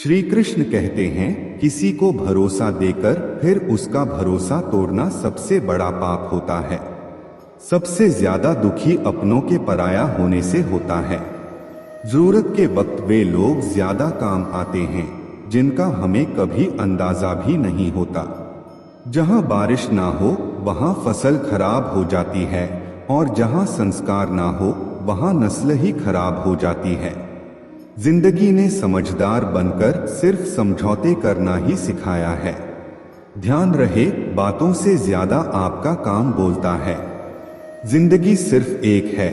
श्री कृष्ण कहते हैं, किसी को भरोसा देकर फिर उसका भरोसा तोड़ना सबसे बड़ा पाप होता है। सबसे ज्यादा दुखी अपनों के पराया होने से होता है। जरूरत के वक्त वे लोग ज्यादा काम आते हैं जिनका हमें कभी अंदाजा भी नहीं होता। जहां बारिश ना हो वहां फसल खराब हो जाती है, और जहां संस्कार ना हो वहां नस्ल ही खराब हो जाती है। जिंदगी ने समझदार बनकर सिर्फ समझौते करना ही सिखाया है। ध्यान रहे, बातों से ज्यादा आपका काम बोलता है। जिंदगी सिर्फ एक है,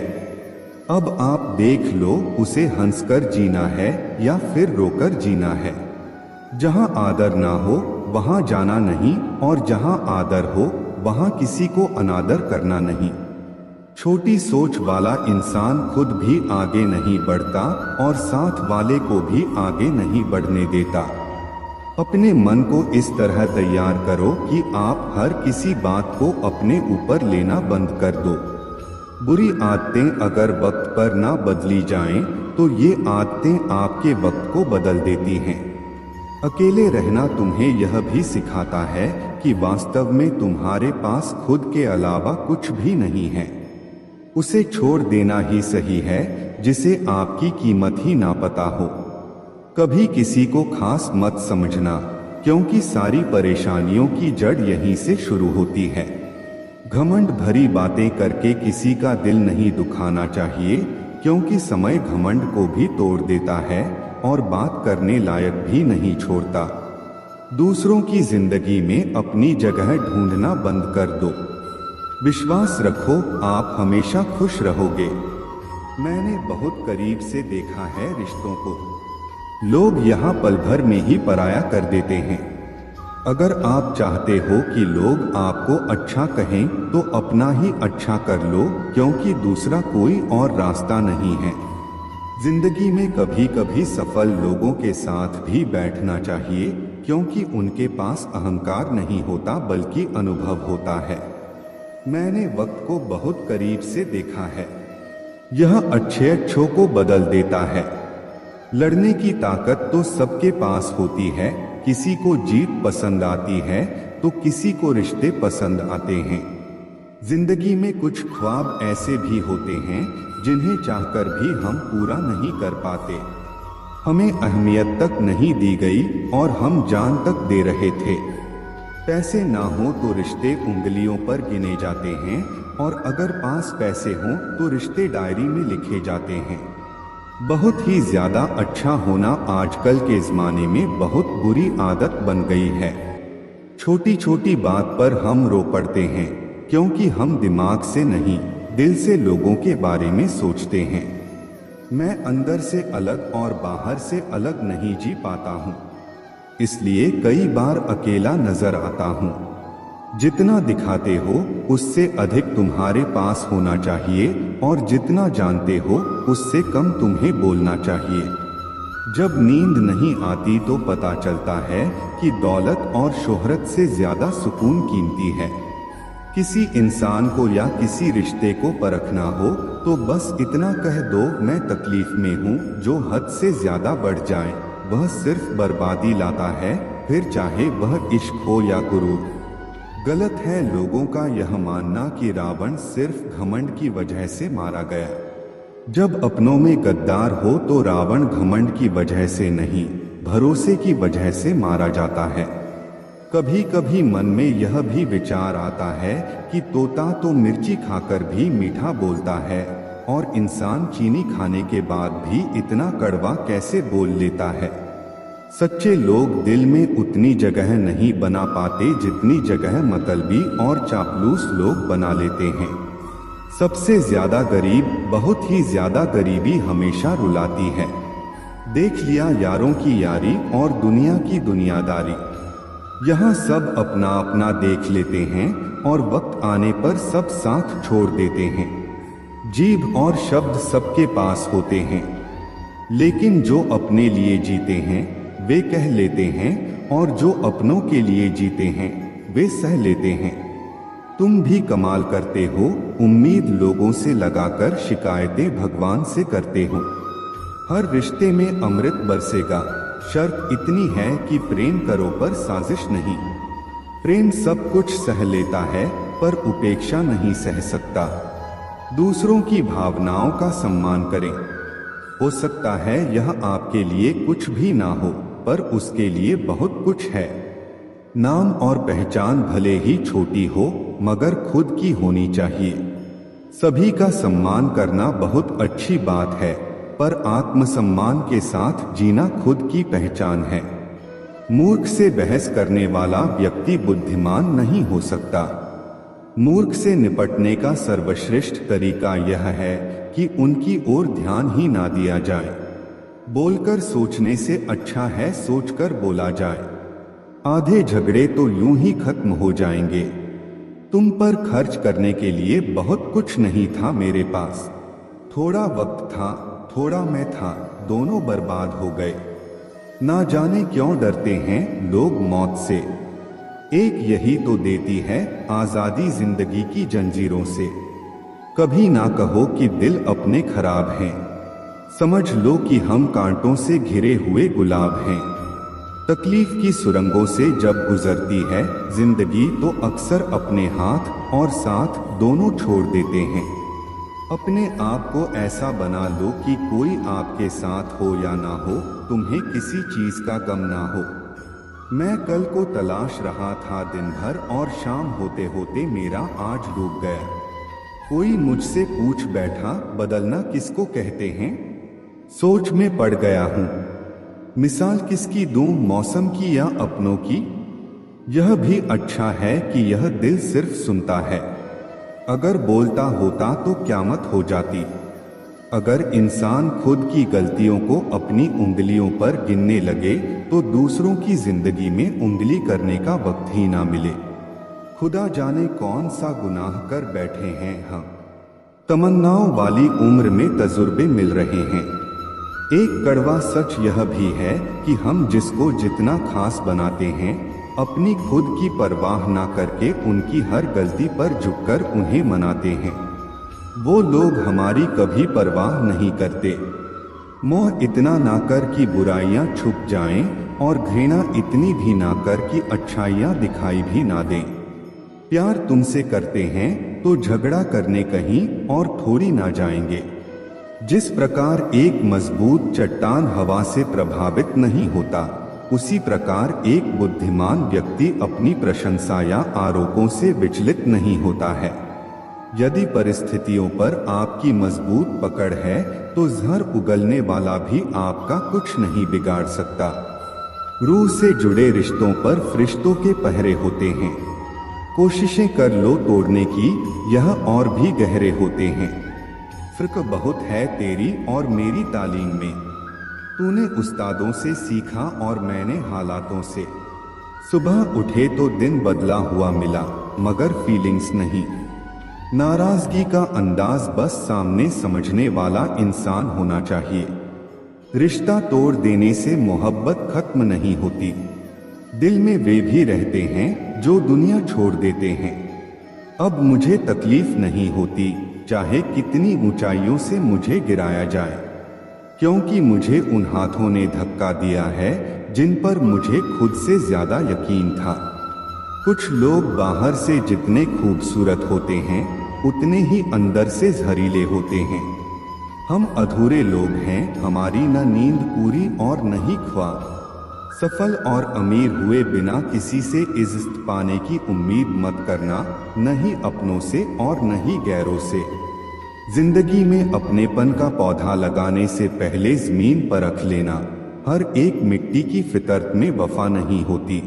अब आप देख लो उसे हंसकर जीना है या फिर रोकर जीना है। जहां आदर ना हो वहां जाना नहीं, और जहां आदर हो वहां किसी को अनादर करना नहीं। छोटी सोच वाला इंसान खुद भी आगे नहीं बढ़ता और साथ वाले को भी आगे नहीं बढ़ने देता। अपने मन को इस तरह तैयार करो कि आप हर किसी बात को अपने ऊपर लेना बंद कर दो। बुरी आदतें अगर वक्त पर ना बदली जाएं, तो ये आदतें आपके वक्त को बदल देती हैं। अकेले रहना तुम्हें यह भी सिखाता है कि वास्तव में तुम्हारे पास खुद के अलावा कुछ भी नहीं है। उसे छोड़ देना ही सही है जिसे आपकी कीमत ही ना पता हो। कभी किसी को खास मत समझना, क्योंकि सारी परेशानियों की जड़ यहीं से शुरू होती है। घमंड भरी बातें करके किसी का दिल नहीं दुखाना चाहिए, क्योंकि समय घमंड को भी तोड़ देता है और बात करने लायक भी नहीं छोड़ता। दूसरों की जिंदगी में अपनी जगह ढूंढना बंद कर दो। विश्वास रखो, आप हमेशा खुश रहोगे। मैंने बहुत करीब से देखा है रिश्तों को। लोग यहाँ पल भर में ही पराया कर देते हैं। अगर आप चाहते हो कि लोग आपको अच्छा कहें तो अपना ही अच्छा कर लो, क्योंकि दूसरा कोई और रास्ता नहीं है। जिंदगी में कभी कभी सफल लोगों के साथ भी बैठना चाहिए, क्योंकि उनके पास अहंकार नहीं होता बल्कि अनुभव होता है। मैंने वक्त को बहुत करीब से देखा है। यह अच्छों को बदल देता है। लड़ने की ताकत तो सबके पास होती है। किसी को जीत पसंद आती है तो किसी को रिश्ते पसंद आते हैं। जिंदगी में कुछ ख्वाब ऐसे भी होते हैं जिन्हें चाहकर भी हम पूरा नहीं कर पाते। हमें अहमियत तक नहीं दी गई और हम जान तक दे रहे थे। पैसे ना हो तो रिश्ते उंगलियों पर गिने जाते हैं, और अगर पास पैसे हों तो रिश्ते डायरी में लिखे जाते हैं। बहुत ही ज्यादा अच्छा होना आजकल के ज़माने में बहुत बुरी आदत बन गई है। छोटी छोटी बात पर हम रो पड़ते हैं, क्योंकि हम दिमाग से नहीं दिल से लोगों के बारे में सोचते हैं। मैं अंदर से अलग और बाहर से अलग नहीं जी पाता हूँ, इसलिए कई बार अकेला नजर आता हूँ। जितना दिखाते हो उससे अधिक तुम्हारे पास होना चाहिए, और जितना जानते हो उससे कम तुम्हें बोलना चाहिए। जब नींद नहीं आती तो पता चलता है कि दौलत और शोहरत से ज्यादा सुकून कीमती है। किसी इंसान को या किसी रिश्ते को परखना हो तो बस इतना कह दो, मैं तकलीफ में हूँ। जो हद से ज्यादा बढ़ जाए वह सिर्फ बर्बादी लाता है, फिर चाहे वह इश्क हो या गुरूर। गलत है लोगों का यह मानना कि रावण सिर्फ घमंड की वजह से मारा गया। जब अपनों में गद्दार हो तो रावण घमंड की वजह से नहीं, भरोसे की वजह से मारा जाता है। कभी कभी मन में यह भी विचार आता है कि तोता तो मिर्ची खाकर भी मीठा बोलता है, और इंसान चीनी खाने के बाद भी इतना कड़वा कैसे बोल लेता है। सच्चे लोग दिल में उतनी जगह नहीं बना पाते जितनी जगह मतलबी और चापलूस लोग बना लेते हैं। सबसे ज्यादा गरीब, बहुत ही ज्यादा गरीबी हमेशा रुलाती है। देख लिया यारों की यारी और दुनिया की दुनियादारी। यहाँ सब अपना अपना देख लेते हैं और वक्त आने पर सब साथ छोड़ देते हैं। जीभ और शब्द सबके पास होते हैं, लेकिन जो अपने लिए जीते हैं वे कह लेते हैं, और जो अपनों के लिए जीते हैं वे सह लेते हैं। तुम भी कमाल करते हो, उम्मीद लोगों से लगाकर शिकायतें भगवान से करते हो। हर रिश्ते में अमृत बरसेगा, शर्त इतनी है कि प्रेम करो पर साजिश नहीं। प्रेम सब कुछ सह लेता है पर उपेक्षा नहीं सह सकता। दूसरों की भावनाओं का सम्मान करें। हो सकता है यह आपके लिए कुछ भी ना हो, पर उसके लिए बहुत कुछ है। नाम और पहचान भले ही छोटी हो, मगर खुद की होनी चाहिए। सभी का सम्मान करना बहुत अच्छी बात है, पर आत्मसम्मान के साथ जीना खुद की पहचान है। मूर्ख से बहस करने वाला व्यक्ति बुद्धिमान नहीं हो सकता। मूर्ख से निपटने का सर्वश्रेष्ठ तरीका यह है कि उनकी ओर ध्यान ही ना दिया जाए। बोलकर सोचने से अच्छा है सोचकर बोला जाए। आधे झगड़े तो यूं ही खत्म हो जाएंगे। तुम पर खर्च करने के लिए बहुत कुछ नहीं था मेरे पास। थोड़ा वक्त था, थोड़ा मैं था, दोनों बर्बाद हो गए। ना जाने क्यों डरते हैं लोग मौत से। एक यही तो देती है आजादी जिंदगी की जंजीरों से। कभी ना कहो कि दिल अपने खराब हैं। समझ लो कि हम कांटों से घिरे हुए गुलाब हैं। तकलीफ की सुरंगों से जब गुजरती है जिंदगी तो अक्सर अपने हाथ और साथ दोनों छोड़ देते हैं। अपने आप को ऐसा बना लो कि कोई आपके साथ हो या ना हो, तुम्हें किसी चीज का गम ना हो। मैं कल को तलाश रहा था दिन भर और शाम होते होते मेरा आज डूब गया। कोई मुझसे पूछ बैठा बदलना किसको कहते हैं। सोच में पड़ गया हूँ। मिसाल किसकी दूं, मौसम की या अपनों की। यह भी अच्छा है कि यह दिल सिर्फ सुनता है। अगर बोलता होता तो क़यामत हो जाती। अगर इंसान खुद की गलतियों को अपनी उंगलियों पर गिनने लगे तो दूसरों की जिंदगी में उंगली करने का वक्त ही ना मिले। खुदा जाने कौन सा गुनाह कर बैठे हैं हम। तमन्नाओं वाली उम्र में तजुर्बे मिल रहे हैं। एक कड़वा सच यह भी है कि हम जिसको जितना खास बनाते हैं, अपनी खुद की परवाह ना करके उनकी हर गलती पर झुककर उन्हें मनाते हैं, वो लोग हमारी कभी परवाह नहीं करते। मोह इतना ना कर कि बुराइयां छुप जाएं और घृणा इतनी भी ना कर कि अच्छाइयां दिखाई भी ना दें। प्यार तुमसे करते हैं तो झगड़ा करने कहीं और थोड़ी ना जाएंगे। जिस प्रकार एक मजबूत चट्टान हवा से प्रभावित नहीं होता, उसी प्रकार एक बुद्धिमान व्यक्ति अपनी प्रशंसा या आरोपों से विचलित नहीं होता है। यदि परिस्थितियों पर आपकी मजबूत पकड़ है तो जहर उगलने वाला भी आपका कुछ नहीं बिगाड़ सकता। रूह से जुड़े रिश्तों पर फरिश्तों के पहरे होते हैं। कोशिशें कर लो तोड़ने की, यह और भी गहरे होते हैं। फर्क बहुत है तेरी और मेरी तालीम में। तूने उस्तादों से सीखा और मैंने हालातों से। सुबह उठे तो दिन बदला हुआ मिला, मगर फीलिंग्स नहीं। नाराजगी का अंदाज बस सामने समझने वाला इंसान होना चाहिए। रिश्ता तोड़ देने से मोहब्बत खत्म नहीं होती। दिल में वे भी रहते हैं जो दुनिया छोड़ देते हैं। अब मुझे तकलीफ नहीं होती, चाहे कितनी ऊंचाइयों से मुझे गिराया जाए, क्योंकि मुझे उन हाथों ने धक्का दिया है जिन पर मुझे खुद से ज्यादा यकीन था। कुछ लोग बाहर से जितने खूबसूरत होते हैं, उतने ही अंदर से जहरीले होते हैं। हम अधूरे लोग हैं, हमारी न नींद पूरी और न ही ख्वाब। सफल और अमीर हुए बिना किसी से इज्जत पाने की उम्मीद मत करना, न ही अपनों से और न ही गैरों से। जिंदगी में अपनेपन का पौधा लगाने से पहले जमीन परख लेना। हर एक मिट्टी की फितरत में वफा नहीं होती।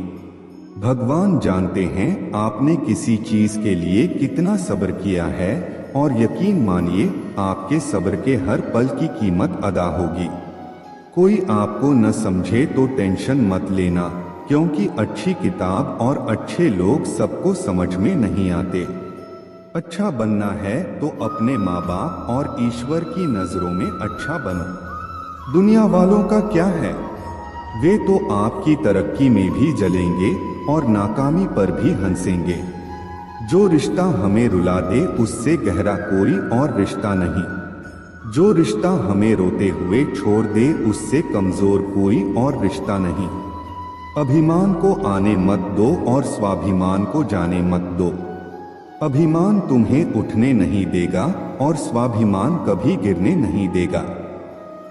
भगवान जानते हैं आपने किसी चीज के लिए कितना सब्र किया है, और यकीन मानिए आपके सब्र के हर पल की कीमत अदा होगी। कोई आपको न समझे तो टेंशन मत लेना, क्योंकि अच्छी किताब और अच्छे लोग सबको समझ में नहीं आते। अच्छा बनना है तो अपने माँ बाप और ईश्वर की नजरों में अच्छा बनो। दुनिया वालों का क्या है, वे तो आपकी तरक्की में भी जलेंगे और नाकामी पर भी हंसेंगे। जो रिश्ता हमें रुला दे उससे गहरा कोई और रिश्ता नहीं। जो रिश्ता हमें रोते हुए छोड़ दे उससे कमजोर कोई और रिश्ता नहीं। अभिमान को आने मत दो और स्वाभिमान को जाने मत दो। अभिमान तुम्हें उठने नहीं देगा और स्वाभिमान कभी गिरने नहीं देगा।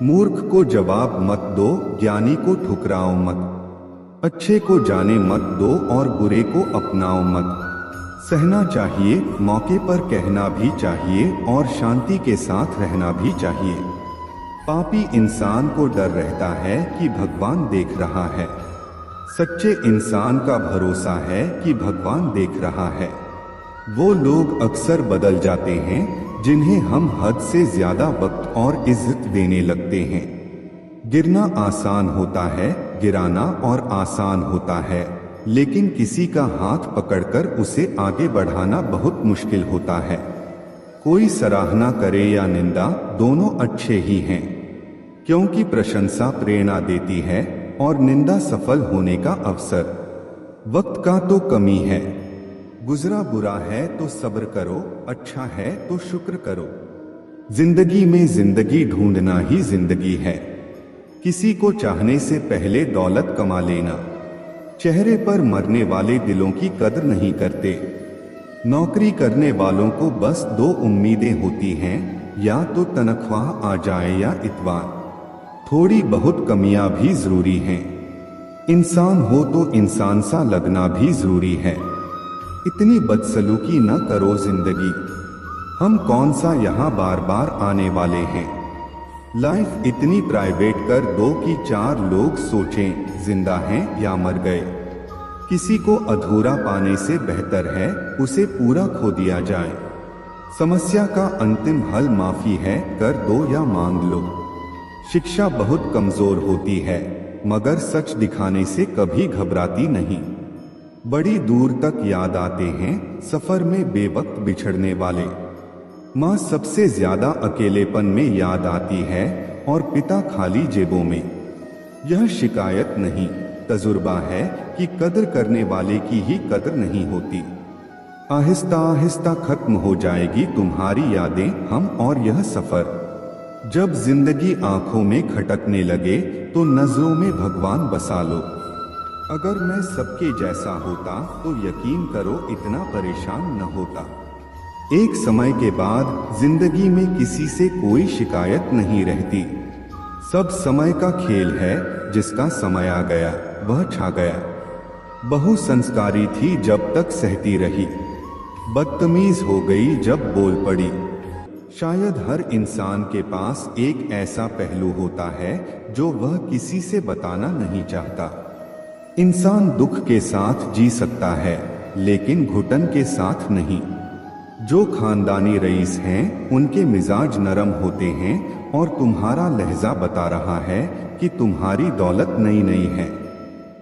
मूर्ख को जवाब मत दो, ज्ञानी को ठुकराओ मत। अच्छे को जाने मत दो और बुरे को अपनाओ मत। सहना चाहिए, मौके पर कहना भी चाहिए और शांति के साथ रहना भी चाहिए। पापी इंसान को डर रहता है कि भगवान देख रहा है। सच्चे इंसान का भरोसा है कि भगवान देख रहा है। वो लोग अक्सर बदल जाते हैं जिन्हें हम हद से ज्यादा वक्त और इज्जत देने लगते हैं। गिरना आसान होता है, गिराना और आसान होता है, लेकिन किसी का हाथ पकड़कर उसे आगे बढ़ाना बहुत मुश्किल होता है। कोई सराहना करे या निंदा, दोनों अच्छे ही हैं, क्योंकि प्रशंसा प्रेरणा देती है और निंदा सफल होने का अवसर। वक्त का तो कमी है, गुजरा बुरा है तो सब्र करो, अच्छा है तो शुक्र करो। जिंदगी में जिंदगी ढूंढना ही जिंदगी है। किसी को चाहने से पहले दौलत कमा लेना। चेहरे पर मरने वाले दिलों की कदर नहीं करते। नौकरी करने वालों को बस दो उम्मीदें होती हैं, या तो तनख्वाह आ जाए या इतवार। थोड़ी बहुत कमियां भी जरूरी हैं। इंसान हो तो इंसान सा लगना भी जरूरी है। इतनी बदसलूकी न करो जिंदगी। हम कौन सा यहाँ बार बार आने वाले हैं। लाइफ इतनी प्राइवेट कर दो कि चार लोग सोचें जिंदा हैं या मर गए। किसी को अधूरा पाने से बेहतर है उसे पूरा खो दिया जाए। समस्या का अंतिम हल माफी है, कर दो या मांग लो। शिक्षा बहुत कमजोर होती है, मगर सच दिखाने से कभी घबराती नहीं। बड़ी दूर तक याद आते हैं सफर में बेवक्त बिछड़ने वाले। माँ सबसे ज्यादा अकेलेपन में याद आती है और पिता खाली जेबों में। यह शिकायत नहीं, तजुर्बा है कि कदर करने वाले की ही कदर नहीं होती। आहिस्ता आहिस्ता खत्म हो जाएगी तुम्हारी यादें, हम और यह सफर। जब जिंदगी आंखों में खटकने लगे तो नजरों में भगवान बसा लो। अगर मैं सबके जैसा होता तो यकीन करो इतना परेशान न होता। एक समय के बाद जिंदगी में किसी से कोई शिकायत नहीं रहती। सब समय का खेल है, जिसका समय आ गया वह छा गया। बहु संस्कारी थी जब तक सहती रही, बदतमीज हो गई जब बोल पड़ी। शायद हर इंसान के पास एक ऐसा पहलू होता है जो वह किसी से बताना नहीं चाहता। इंसान दुख के साथ जी सकता है, लेकिन घुटन के साथ नहीं। जो खानदानी रईस हैं उनके मिजाज नरम होते हैं और तुम्हारा लहजा बता रहा है कि तुम्हारी दौलत नई नई है।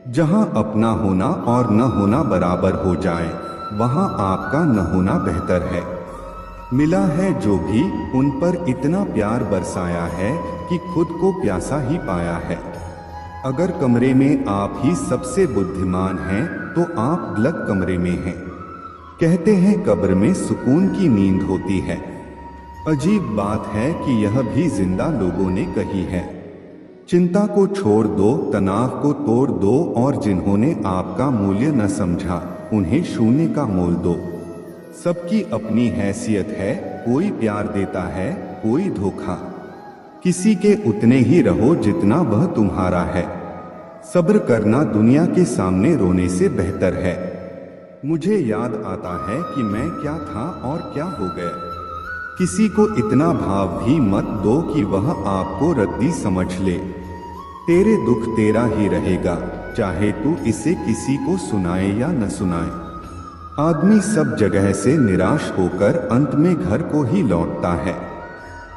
जहां अपना होना और न होना बराबर हो जाए, वहां आपका न होना बेहतर है। मिला है जो भी उन पर इतना प्यार बरसाया है कि खुद को प्यासा ही पाया है। अगर कमरे में आप ही सबसे बुद्धिमान हैं तो आप अलग कमरे में हैं। कहते हैं कब्र में सुकून की नींद होती है। अजीब बात है कि यह भी जिंदा लोगों ने कही है। चिंता को छोड़ दो, तनाव को तोड़ दो और जिन्होंने आपका मूल्य न समझा उन्हें शून्य का मोल दो। सबकी अपनी हैसियत है, कोई प्यार देता है, कोई धोखा। किसी के उतने ही रहो जितना वह तुम्हारा है। सब्र करना दुनिया के सामने रोने से बेहतर है। मुझे याद आता है कि मैं क्या था और क्या हो गया। किसी को इतना भाव भी मत दो कि वह आपको रद्दी समझ ले। तेरे दुख तेरा ही रहेगा, चाहे तू इसे किसी को सुनाए या न सुनाए। आदमी सब जगह से निराश होकर अंत में घर को ही लौटता है।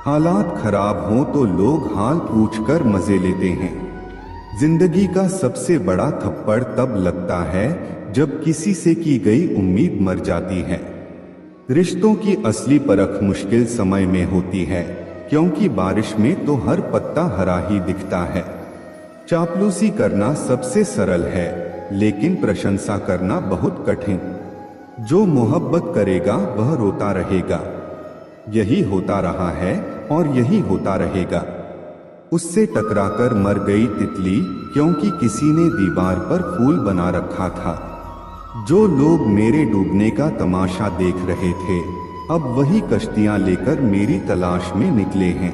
हालात खराब हों तो लोग हाल पूछकर मजे लेते हैं। जिंदगी का सबसे बड़ा थप्पड़ तब लगता है जब किसी से की गई उम्मीद मर जाती है। रिश्तों की असली परख मुश्किल समय में होती है, क्योंकि बारिश में तो हर पत्ता हरा ही दिखता है। चापलूसी करना सबसे सरल है, लेकिन प्रशंसा करना बहुत कठिन। जो मोहब्बत करेगा वह रोता रहेगा। यही होता रहा है और यही होता रहेगा। उससे टकराकर मर गई तितली, क्योंकि किसी ने दीवार पर फूल बना रखा था। जो लोग मेरे डूबने का तमाशा देख रहे थे, अब वही कश्तियां लेकर मेरी तलाश में निकले हैं।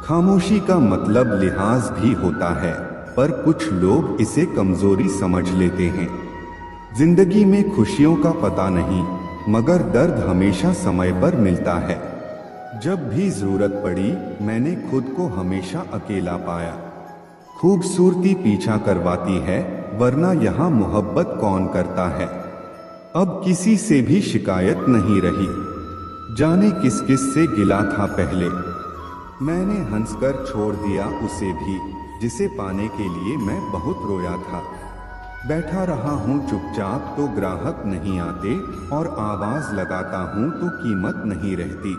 खामोशी का मतलब लिहाज भी होता है, पर कुछ लोग इसे कमजोरी समझ लेते हैं। जिंदगी में खुशियों का पता नहीं, मगर दर्द हमेशा समय पर मिलता है। जब भी जरूरत पड़ी, मैंने खुद को हमेशा अकेला पाया। खूबसूरती पीछा करवाती है, वरना यहाँ मोहब्बत कौन करता है। अब किसी से भी शिकायत नहीं रही, जाने किस किस से गिला था पहले। मैंने हंसकर छोड़ दिया उसे भी, जिसे पाने के लिए मैं बहुत रोया था। बैठा रहा हूँ चुपचाप तो ग्राहक नहीं आते, और आवाज लगाता हूँ तो कीमत नहीं रहती।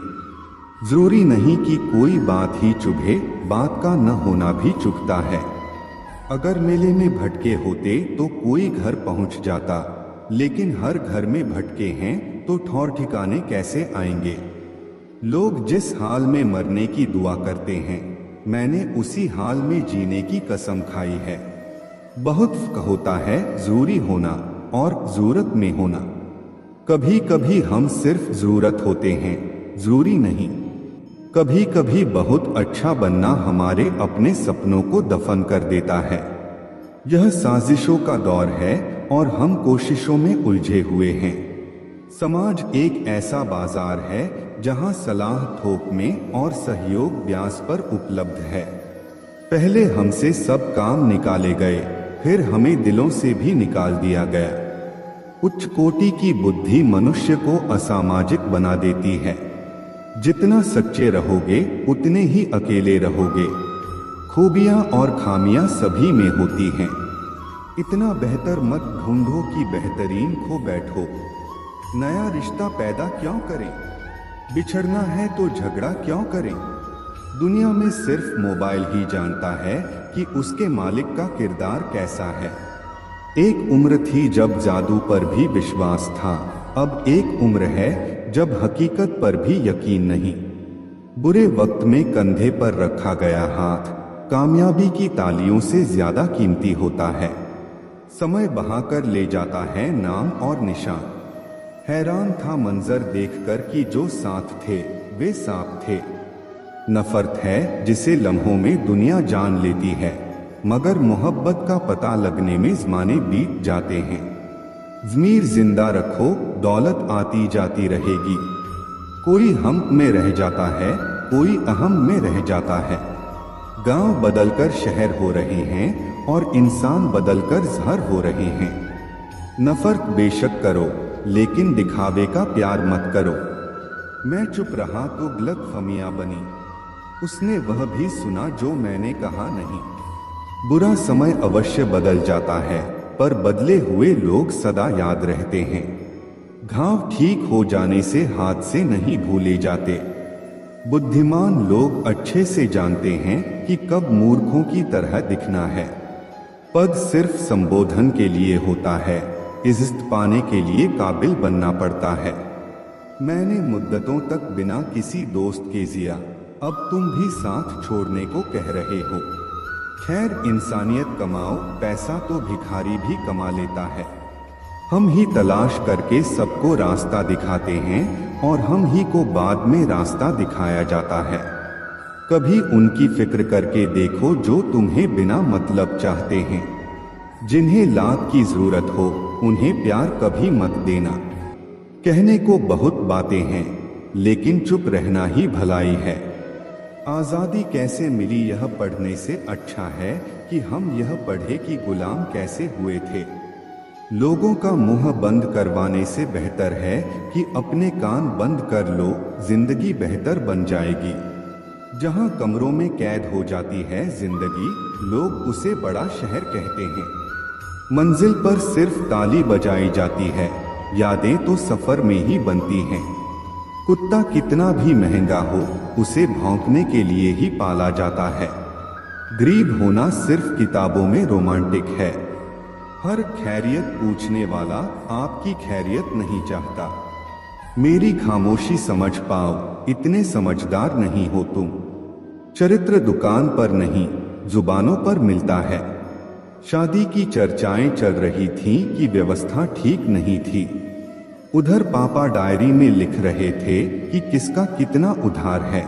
जरूरी नहीं कि कोई बात ही चुभे, बात का न होना भी चुभता है। अगर मेले में भटके होते तो कोई घर पहुंच जाता, लेकिन हर घर में भटके हैं तो ठौर ठिकाने कैसे आएंगे। लोग जिस हाल में मरने की दुआ करते हैं, मैंने उसी हाल में जीने की कसम खाई है। बहुत फर्क होता है जरूरी होना और जरूरत में होना। कभी कभी हम सिर्फ जरूरत होते हैं, जरूरी नहीं। कभी कभी बहुत अच्छा बनना हमारे अपने सपनों को दफन कर देता है। यह साजिशों का दौर है और हम कोशिशों में उलझे हुए हैं। समाज एक ऐसा बाजार है जहां सलाह थोक में और सहयोग ब्याज पर उपलब्ध है। पहले हमसे सब काम निकाले गए, फिर हमें दिलों से भी निकाल दिया गया। उच्च कोटि की बुद्धि मनुष्य को असामाजिक बना देती है। जितना सच्चे रहोगे उतने ही अकेले रहोगे। खूबियां और खामियां सभी में होती हैं। इतना बेहतर मत ढूंढो कि बेहतरीन खो बैठो। नया रिश्ता पैदा क्यों करें? बिछड़ना है तो झगड़ा क्यों करें? दुनिया में सिर्फ मोबाइल ही जानता है कि उसके मालिक का किरदार कैसा है। एक उम्र थी जब जादू पर भी विश्वास था, अब एक उम्र है जब हकीकत पर भी यकीन नहीं। बुरे वक्त में कंधे पर रखा गया हाथ कामयाबी की तालियों से ज्यादा कीमती होता है। समय बहाकर ले जाता है नाम और निशान। हैरान था मंजर देखकर कि जो साथ थे वे सांप थे। नफरत है जिसे लम्हों में दुनिया जान लेती है, मगर मोहब्बत का पता लगने में ज़माने बीत जाते हैं। ज़मीर जिंदा रखो, दौलत आती जाती रहेगी। कोई हम में रह जाता है, कोई अहम में रह जाता है। गांव बदलकर शहर हो रहे हैं और इंसान बदलकर ज़हर हो रहे हैं। नफरत बेशक करो, लेकिन दिखावे का प्यार मत करो। मैं चुप रहा तो गलतफहमियां बनी। उसने वह भी सुना जो मैंने कहा नहीं। बुरा समय अवश्य बदल जाता है, पर बदले हुए लोग सदा याद रहते हैं। घाव ठीक हो जाने से हाथ से नहीं भूले जाते। बुद्धिमान लोग अच्छे से जानते हैं कि कब मूर्खों की तरह दिखना है। पद सिर्फ संबोधन के लिए होता है, इज्जत पाने के लिए काबिल बनना पड़ता है। मैंने मुद्दतों तक बिना किसी दोस्त के जिया, अब तुम भी साथ छोड़ने को कह रहे हो। खैर, इंसानियत कमाओ, पैसा तो भिखारी भी कमा लेता है। हम ही तलाश करके सबको रास्ता दिखाते हैं और हम ही को बाद में रास्ता दिखाया जाता है। कभी उनकी फिक्र करके देखो जो तुम्हें बिना मतलब चाहते हैं। जिन्हें लात की जरूरत हो उन्हें प्यार कभी मत देना। कहने को बहुत बातें हैं, लेकिन चुप रहना ही भलाई है। आज़ादी कैसे मिली यह पढ़ने से अच्छा है कि हम यह पढ़े कि गुलाम कैसे हुए थे। लोगों का मुंह बंद करवाने से बेहतर है कि अपने कान बंद कर लो, जिंदगी बेहतर बन जाएगी। जहां कमरों में कैद हो जाती है जिंदगी, लोग उसे बड़ा शहर कहते हैं। मंजिल पर सिर्फ ताली बजाई जाती है, यादें तो सफर में ही बनती हैं। कुत्ता कितना भी महंगा हो, उसे भौंकने के लिए ही पाला जाता है। गरीब होना सिर्फ किताबों में रोमांटिक है। हर खैरियत पूछने वाला आपकी खैरियत नहीं चाहता। मेरी खामोशी समझ पाओ, इतने समझदार नहीं हो तुम। चरित्र दुकान पर नहीं, जुबानों पर मिलता है। शादी की चर्चाएं चल रही थीं कि व्यवस्था ठीक नहीं थी। उधर पापा डायरी में लिख रहे थे कि किसका कितना उधार है।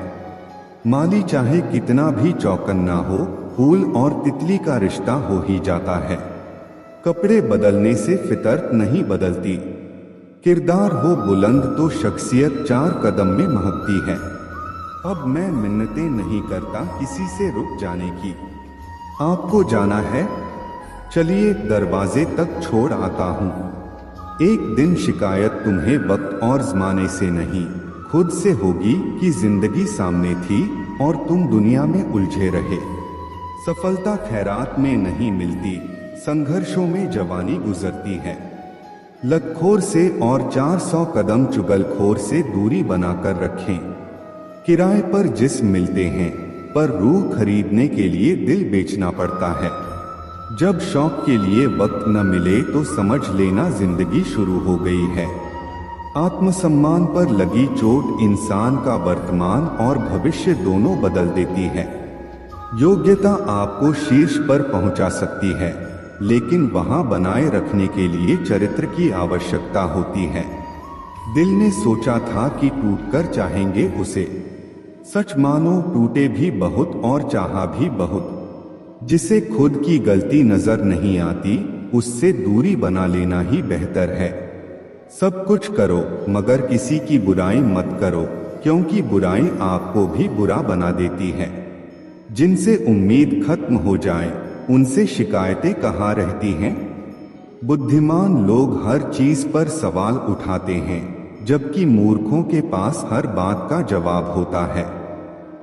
माली चाहे कितना भी चौकन्ना हो, फूल और तितली का रिश्ता हो ही जाता है। कपड़े बदलने से फितरत नहीं बदलती। किरदार हो बुलंद तो शख्सियत 4 कदम में महकती है। अब मैं मिन्नतें नहीं करता किसी से रुक जाने की। आपको जाना है? चलिए दरवाजे तक छोड़ आता हूँ। एक दिन शिकायत तुम्हें वक्त और जमाने से नहीं, खुद से होगी कि जिंदगी सामने थी और तुम दुनिया में उलझे रहे। सफलता खैरात में नहीं मिलती, संघर्षों में जवानी गुजरती है। लतखोर से और 400 कदम चुगलखोर से दूरी बनाकर रखें। किराए पर जिस्म मिलते हैं, पर रूह खरीदने के लिए दिल बेचना पड़ता है। जब शौक के लिए वक्त न मिले तो समझ लेना जिंदगी शुरू हो गई है। आत्मसम्मान पर लगी चोट इंसान का वर्तमान और भविष्य दोनों बदल देती है। योग्यता आपको शीर्ष पर पहुंचा सकती है, लेकिन वहां बनाए रखने के लिए चरित्र की आवश्यकता होती है। दिल ने सोचा था कि टूटकर चाहेंगे उसे। सच मानो टूटे भी बहुत और चाहा भी बहुत। जिसे खुद की गलती नजर नहीं आती, उससे दूरी बना लेना ही बेहतर है। सब कुछ करो मगर किसी की बुराई मत करो, क्योंकि बुराई आपको भी बुरा बना देती है। जिनसे उम्मीद खत्म हो जाए, उनसे शिकायतें कहाँ रहती हैं? बुद्धिमान लोग हर चीज पर सवाल उठाते हैं, जबकि मूर्खों के पास हर बात का जवाब होता है।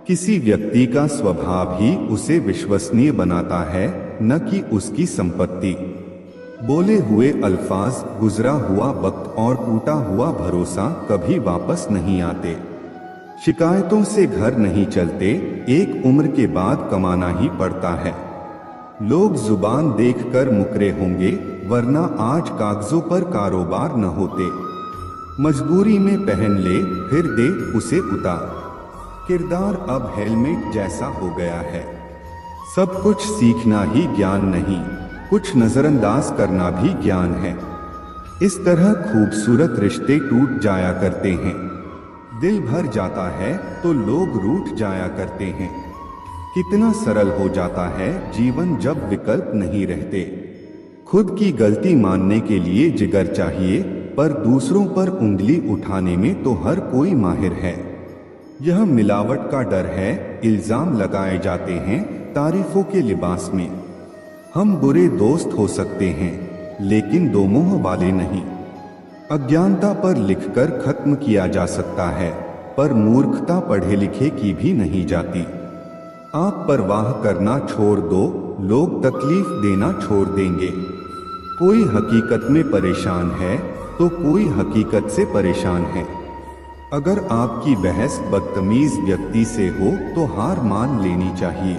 किसी व्यक्ति का स्वभाव ही उसे विश्वसनीय बनाता है, न कि उसकी संपत्ति। बोले हुए अल्फाज, गुजरा हुआ वक्त और टूटा हुआ भरोसा कभी वापस नहीं आते। शिकायतों से घर नहीं चलते, एक उम्र के बाद कमाना ही पड़ता है। लोग जुबान देखकर मुकरे होंगे, वरना आज कागजों पर कारोबार न होते। मजबूरी में पहन ले, फिर दे उसे उतार। किरदार अब हेलमेट जैसा हो गया है। सब कुछ सीखना ही ज्ञान नहीं, कुछ नजरअंदाज करना भी ज्ञान है। इस तरह खूबसूरत रिश्ते टूट जाया करते हैं। दिल भर जाता है तो लोग रूठ जाया करते हैं। कितना सरल हो जाता है जीवन जब विकल्प नहीं रहते। खुद की गलती मानने के लिए जिगर चाहिए, पर दूसरों पर उंगली उठाने में तो हर कोई माहिर है। यह मिलावट का डर है, इल्जाम लगाए जाते हैं तारीफों के लिबास में। हम बुरे दोस्त हो सकते हैं, लेकिन दो मुंह वाले नहीं। अज्ञानता पर लिखकर खत्म किया जा सकता है, पर मूर्खता पढ़े लिखे की भी नहीं जाती। आप परवाह करना छोड़ दो, लोग तकलीफ देना छोड़ देंगे। कोई हकीकत में परेशान है तो कोई हकीकत से परेशान है। अगर आपकी बहस बदतमीज व्यक्ति से हो तो हार मान लेनी चाहिए।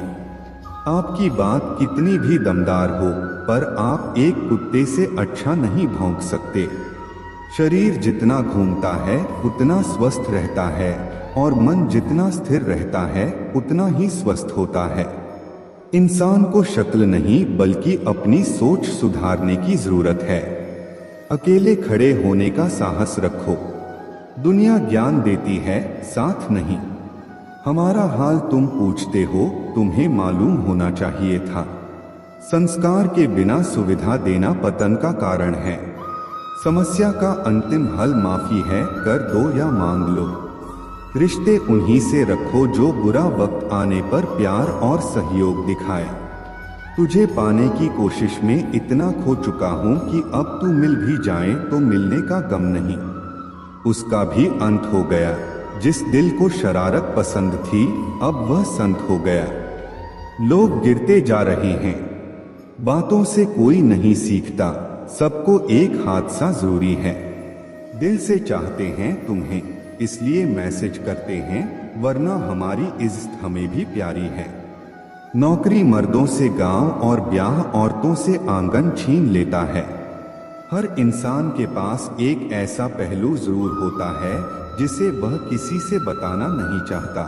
आपकी बात कितनी भी दमदार हो, पर आप एक कुत्ते से अच्छा नहीं भौंक सकते। शरीर जितना घूमता है उतना स्वस्थ रहता है, और मन जितना स्थिर रहता है उतना ही स्वस्थ होता है। इंसान को शक्ल नहीं बल्कि अपनी सोच सुधारने की जरूरत है। अकेले खड़े होने का साहस रखो। दुनिया ज्ञान देती है, साथ नहीं। हमारा हाल तुम पूछते हो, तुम्हें मालूम होना चाहिए था। संस्कार के बिना सुविधा देना पतन का कारण है। समस्या का अंतिम हल माफी है, कर दो या मांग लो। रिश्ते उन्हीं से रखो जो बुरा वक्त आने पर प्यार और सहयोग दिखाए। तुझे पाने की कोशिश में इतना खो चुका हूँ कि अब तू मिल भी जाए तो मिलने का गम नहीं। उसका भी अंत हो गया। जिस दिल को शरारत पसंद थी, अब वह संत हो गया। लोग गिरते जा रहे हैं। बातों से कोई नहीं सीखता, सबको एक हादसा जरूरी है। दिल से चाहते हैं तुम्हें, इसलिए मैसेज करते हैं, वरना हमारी इज्जत हमें भी प्यारी है। नौकरी मर्दों से गांव और ब्याह औरतों से आंगन छीन लेता है। हर इंसान के पास एक ऐसा पहलू जरूर होता है जिसे वह किसी से बताना नहीं चाहता।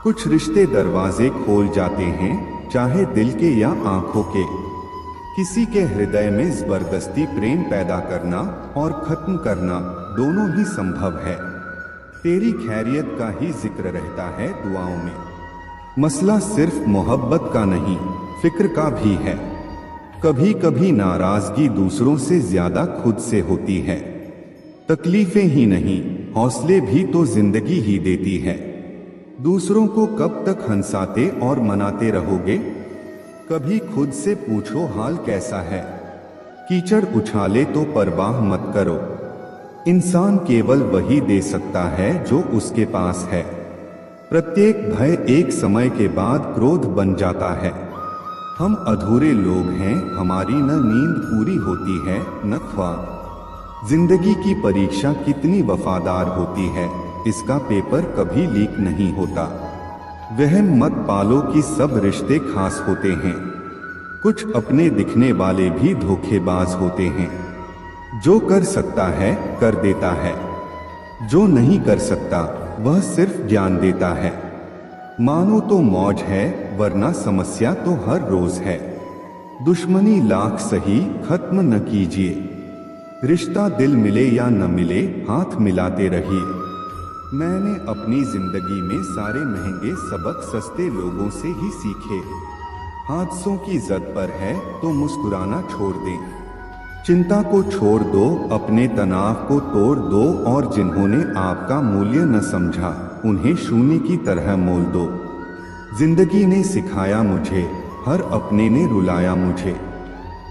कुछ रिश्ते दरवाजे खोल जाते हैं, चाहे दिल के या आंखों के। किसी के हृदय में जबरदस्ती प्रेम पैदा करना और खत्म करना दोनों ही संभव है। तेरी खैरियत का ही जिक्र रहता है दुआओं में। मसला सिर्फ मोहब्बत का नहीं, फिक्र का भी है। कभी कभी नाराजगी दूसरों से ज्यादा खुद से होती है। तकलीफें ही नहीं, हौसले भी तो जिंदगी ही देती है। दूसरों को कब तक हंसाते और मनाते रहोगे? कभी खुद से पूछो हाल कैसा है। कीचड़ उछाले तो परवाह मत करो। इंसान केवल वही दे सकता है जो उसके पास है। प्रत्येक भय एक समय के बाद क्रोध बन जाता है। हम अधूरे लोग हैं, हमारी न नींद पूरी होती है न ख्वाब। जिंदगी की परीक्षा कितनी वफादार होती है, इसका पेपर कभी लीक नहीं होता। वहम मत पालो कि सब रिश्ते खास होते हैं। कुछ अपने दिखने वाले भी धोखेबाज होते हैं। जो कर सकता है कर देता है, जो नहीं कर सकता वह सिर्फ ज्ञान देता है। मानो तो मौज है, वरना समस्या तो हर रोज है। दुश्मनी लाख सही, खत्म न कीजिए। रिश्ता दिल मिले या न मिले, हाथ मिलाते रहिए। मैंने अपनी जिंदगी में सारे महंगे सबक सस्ते लोगों से ही सीखे। हादसों की जद पर है तो मुस्कुराना छोड़ दें। चिंता को छोड़ दो, अपने तनाव को तोड़ दो और जिन्होंने आपका मूल्य न समझा उन्हें शून्य की तरह मोल दो। जिंदगी ने सिखाया मुझे, हर अपने ने रुलाया मुझे।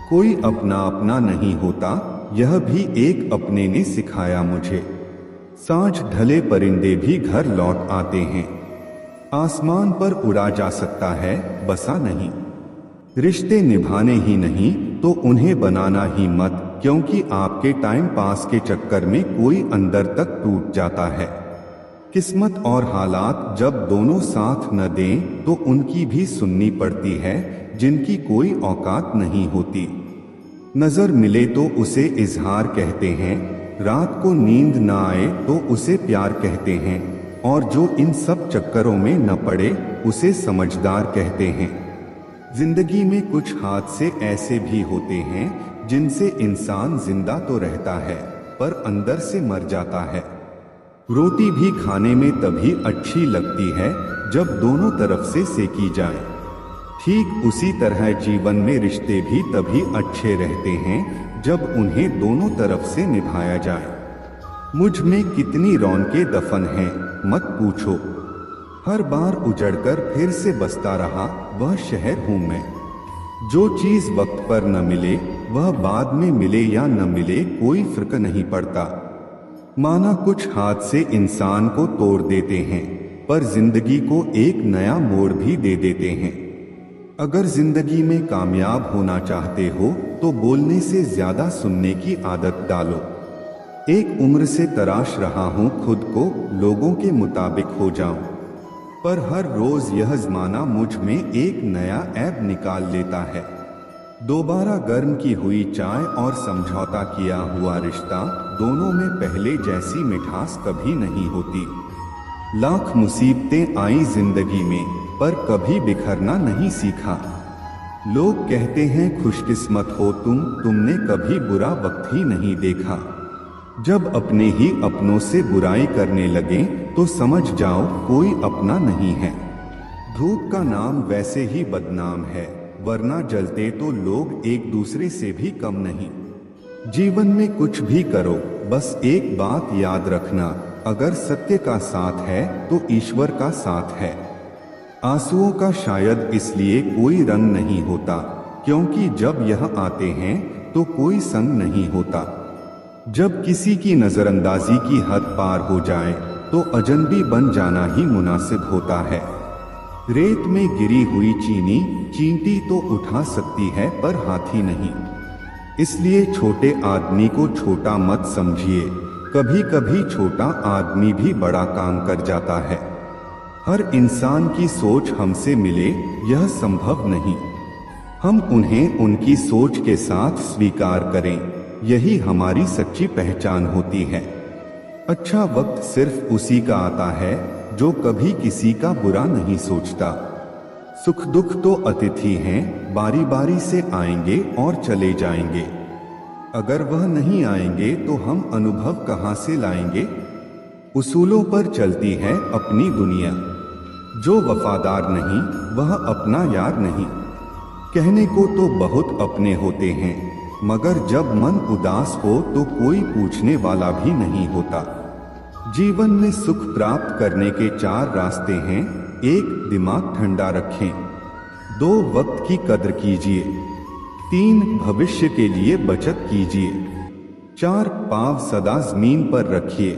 कोई अपना अपना नहीं होता, यह भी एक अपने ने सिखाया मुझे। सांझ ढले परिंदे भी घर लौट आते हैं। आसमान पर उड़ा जा सकता है, बसा नहीं। रिश्ते निभाने ही नहीं तो उन्हें बनाना ही मत, क्योंकि आपके टाइम पास के चक्कर में कोई अंदर तक टूट जाता है। किस्मत और हालात जब दोनों साथ न दें तो उनकी भी सुननी पड़ती है, जिनकी कोई औकात नहीं होती। नजर मिले तो उसे इजहार कहते हैं, रात को नींद न आए तो उसे प्यार कहते हैं, और जो इन सब चक्करों में न पड़े उसे समझदार कहते हैं। जिंदगी में कुछ हादसे ऐसे भी होते हैं जिनसे इंसान जिंदा तो रहता है पर अंदर से मर जाता है। रोटी भी खाने में तभी अच्छी लगती है जब दोनों तरफ से सेकी जाए। ठीक उसी तरह जीवन में रिश्ते भी तभी अच्छे रहते हैं जब उन्हें दोनों तरफ से निभाया जाए। मुझ में कितनी रौनकें दफन हैं मत पूछो। हर बार उजड़कर फिर से बसता रहा वह शहर हूं मैं। जो चीज वक्त पर न मिले वह बाद में मिले या न मिले कोई फर्क नहीं पड़ता। माना कुछ हादसे इंसान को तोड़ देते हैं पर जिंदगी को एक नया मोड़ भी दे देते हैं। अगर जिंदगी में कामयाब होना चाहते हो तो बोलने से ज्यादा सुनने की आदत डालो। एक उम्र से तराश रहा हूं खुद को लोगों के मुताबिक हो जाऊं, पर हर रोज यह जमाना मुझ में एक नया ऐब निकाल लेता है। दोबारा गर्म की हुई चाय और समझौता किया हुआ रिश्ता, दोनों में पहले जैसी मिठास कभी नहीं होती। लाख मुसीबतें आई जिंदगी में पर कभी बिखरना नहीं सीखा। लोग कहते हैं खुशकिस्मत हो तुमने कभी बुरा वक्त ही नहीं देखा। जब अपने ही अपनों से बुराई करने लगे तो समझ जाओ कोई अपना नहीं है। धूप का नाम वैसे ही बदनाम है, वरना जलते तो लोग एक दूसरे से भी कम नहीं। जीवन में कुछ भी करो, बस एक बात याद रखना, अगर सत्य का साथ है तो ईश्वर का साथ है। आंसुओं का शायद इसलिए कोई रंग नहीं होता क्योंकि जब यह आते हैं तो कोई संग नहीं होता। जब किसी की नजरअंदाजी की हद पार हो जाए तो अजनबी बन जाना ही मुनासिब होता है। रेत में गिरी हुई चींटी तो उठा सकती है पर हाथी नहीं। इसलिए छोटे आदमी को छोटा मत समझिए, कभी कभी छोटा आदमी भी बड़ा काम कर जाता है। हर इंसान की सोच हमसे मिले यह संभव नहीं। हम उन्हें उनकी सोच के साथ स्वीकार करें, यही हमारी सच्ची पहचान होती है। अच्छा वक्त सिर्फ उसी का आता है जो कभी किसी का बुरा नहीं सोचता। सुख दुख तो अतिथि हैं, बारी बारी से आएंगे और चले जाएंगे। अगर वह नहीं आएंगे तो हम अनुभव कहाँ से लाएंगे। उसूलों पर चलती है अपनी दुनिया। जो वफादार नहीं वह अपना यार नहीं। कहने को तो बहुत अपने होते हैं, मगर जब मन उदास हो तो कोई पूछने वाला भी नहीं होता। जीवन में सुख प्राप्त करने के 4 रास्ते हैं। 1. दिमाग ठंडा रखें। 2. वक्त की कद्र कीजिए। 3. भविष्य के लिए बचत कीजिए। 4. पाँव सदा जमीन पर रखिए।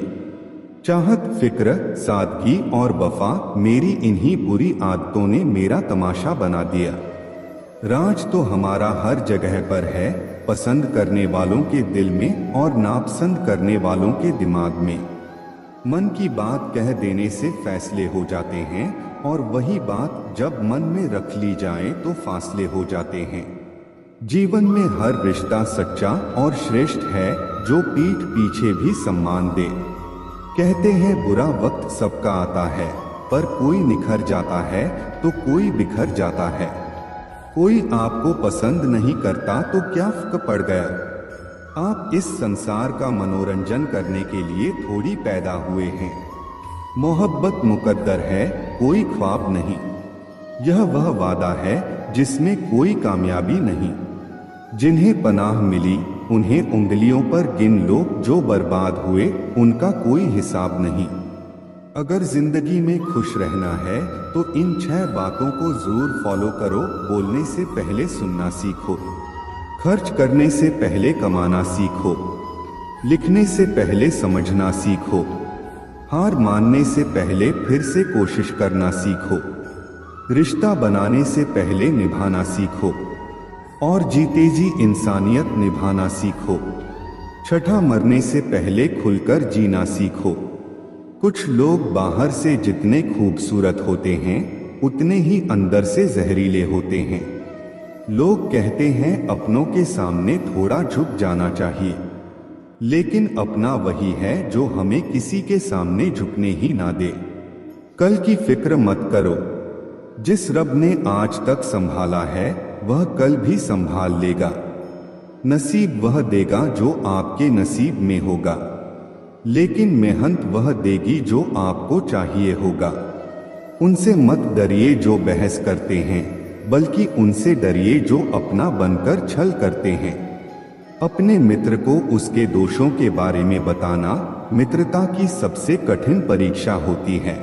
चाहत, फिक्र, सादगी और वफा, मेरी इन्हीं बुरी आदतों ने मेरा तमाशा बना दिया। राज तो हमारा हर जगह पर है, पसंद करने वालों के दिल में और नापसंद करने वालों के दिमाग में। मन की बात कह देने से फैसले हो जाते हैं, और वही बात जब मन में रख ली जाए तो फासले हो जाते हैं। जीवन में हर रिश्ता सच्चा और श्रेष्ठ है जो पीठ पीछे भी सम्मान दे। कहते हैं बुरा वक्त सबका आता है, पर कोई निखर जाता है तो कोई बिखर जाता है। कोई आपको पसंद नहीं करता तो क्या फर्क पड़ गया। आप इस संसार का मनोरंजन करने के लिए थोड़ी पैदा हुए हैं। मोहब्बत मुकद्दर है, कोई ख्वाब नहीं। यह वह वादा है जिसमें कोई कामयाबी नहीं। जिन्हें पनाह मिली उन्हें उंगलियों पर गिन लो, जो बर्बाद हुए उनका कोई हिसाब नहीं। अगर जिंदगी में खुश रहना है तो इन 6 बातों को जरूर फॉलो करो। बोलने से पहले सुनना सीखो, खर्च करने से पहले कमाना सीखो, लिखने से पहले समझना सीखो, हार मानने से पहले फिर से कोशिश करना सीखो, रिश्ता बनाने से पहले निभाना सीखो, और जीते जी इंसानियत निभाना सीखो। छठा, मरने से पहले खुलकर जीना सीखो। कुछ लोग बाहर से जितने खूबसूरत होते हैं उतने ही अंदर से जहरीले होते हैं। लोग कहते हैं अपनों के सामने थोड़ा झुक जाना चाहिए, लेकिन अपना वही है जो हमें किसी के सामने झुकने ही ना दे। कल की फिक्र मत करो। जिस रब ने आज तक संभाला है वह कल भी संभाल लेगा। नसीब वह देगा जो आपके नसीब में होगा, लेकिन मेहनत वह देगी जो आपको चाहिए होगा। उनसे मत डरिए जो बहस करते हैं, बल्कि उनसे डरिए जो अपना बनकर छल करते हैं। अपने मित्र को उसके दोषों के बारे में बताना मित्रता की सबसे कठिन परीक्षा होती है।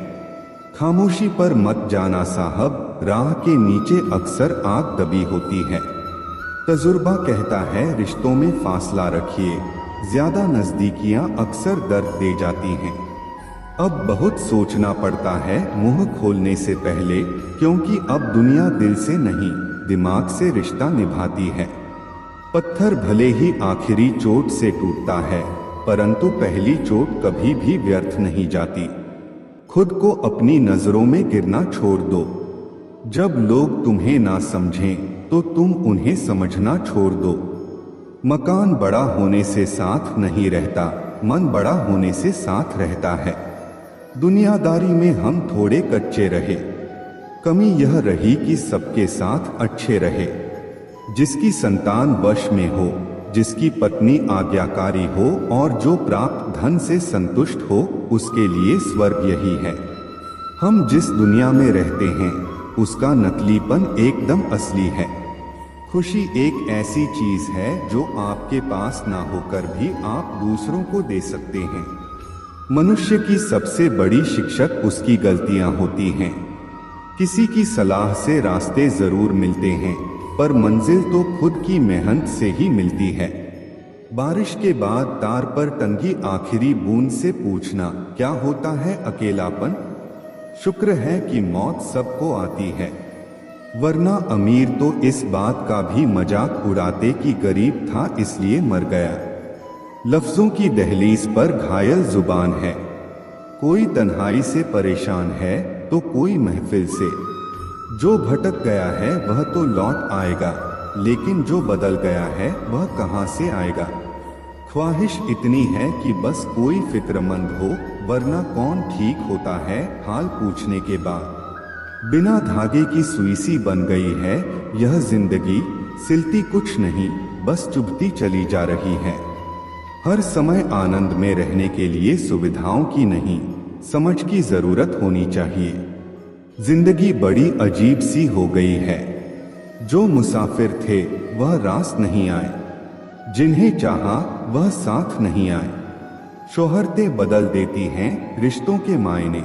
खामोशी पर मत जाना साहब, राह के नीचे अक्सर आग दबी होती है। तजुर्बा कहता है रिश्तों में फासला रखिए, ज्यादा नजदीकियां अक्सर दर्द दे जाती हैं। अब बहुत सोचना पड़ता है मुंह खोलने से पहले, क्योंकि अब दुनिया दिल से नहीं दिमाग से रिश्ता निभाती है। पत्थर भले ही आखिरी चोट से टूटता है, परंतु पहली चोट कभी भी व्यर्थ नहीं जाती। खुद को अपनी नजरों में गिरना छोड़ दो। जब लोग तुम्हें ना समझें तो तुम उन्हें समझना छोड़ दो। मकान बड़ा होने से साथ नहीं रहता, मन बड़ा होने से साथ रहता है। दुनियादारी में हम थोड़े कच्चे रहे, कमी यह रही कि सबके साथ अच्छे रहे। जिसकी संतान वश में हो, जिसकी पत्नी आज्ञाकारी हो और जो प्राप्त धन से संतुष्ट हो, उसके लिए स्वर्ग यही है। हम जिस दुनिया में रहते हैं उसका नकलीपन एकदम असली है। खुशी एक ऐसी चीज है जो आपके पास ना होकर भी आप दूसरों को दे सकते हैं। मनुष्य की सबसे बड़ी शिक्षक उसकी गलतियां होती हैं। किसी की सलाह से रास्ते जरूर मिलते हैं, पर मंजिल तो खुद की मेहनत से ही मिलती है। बारिश के बाद तार पर टंगी आखिरी बूंद से पूछना क्या होता है अकेलापन। शुक्र है कि मौत सबको आती है, वरना अमीर तो इस बात का भी मजाक उड़ाते कि गरीब था इसलिए मर गया। लफ्जों की दहलीज पर घायल जुबान है। कोई तन्हाई से परेशान है तो कोई महफिल से। जो भटक गया है वह तो लौट आएगा, लेकिन जो बदल गया है वह कहाँ से आएगा। ख्वाहिश इतनी है कि बस कोई फिक्रमंद हो, वरना कौन ठीक होता है हाल पूछने के बाद। बिना धागे की सुई सी बन गई है यह जिंदगी, सिलती कुछ नहीं, बस चुभती चली जा रही है। हर समय आनंद में रहने के लिए सुविधाओं की नहीं, समझ की जरूरत होनी चाहिए। जिंदगी बड़ी अजीब सी हो गई है। जो मुसाफिर थे वह रास नहीं आए, जिन्हें चाहा वह साथ नहीं आए। शोहरतें बदल देती हैं रिश्तों के मायने।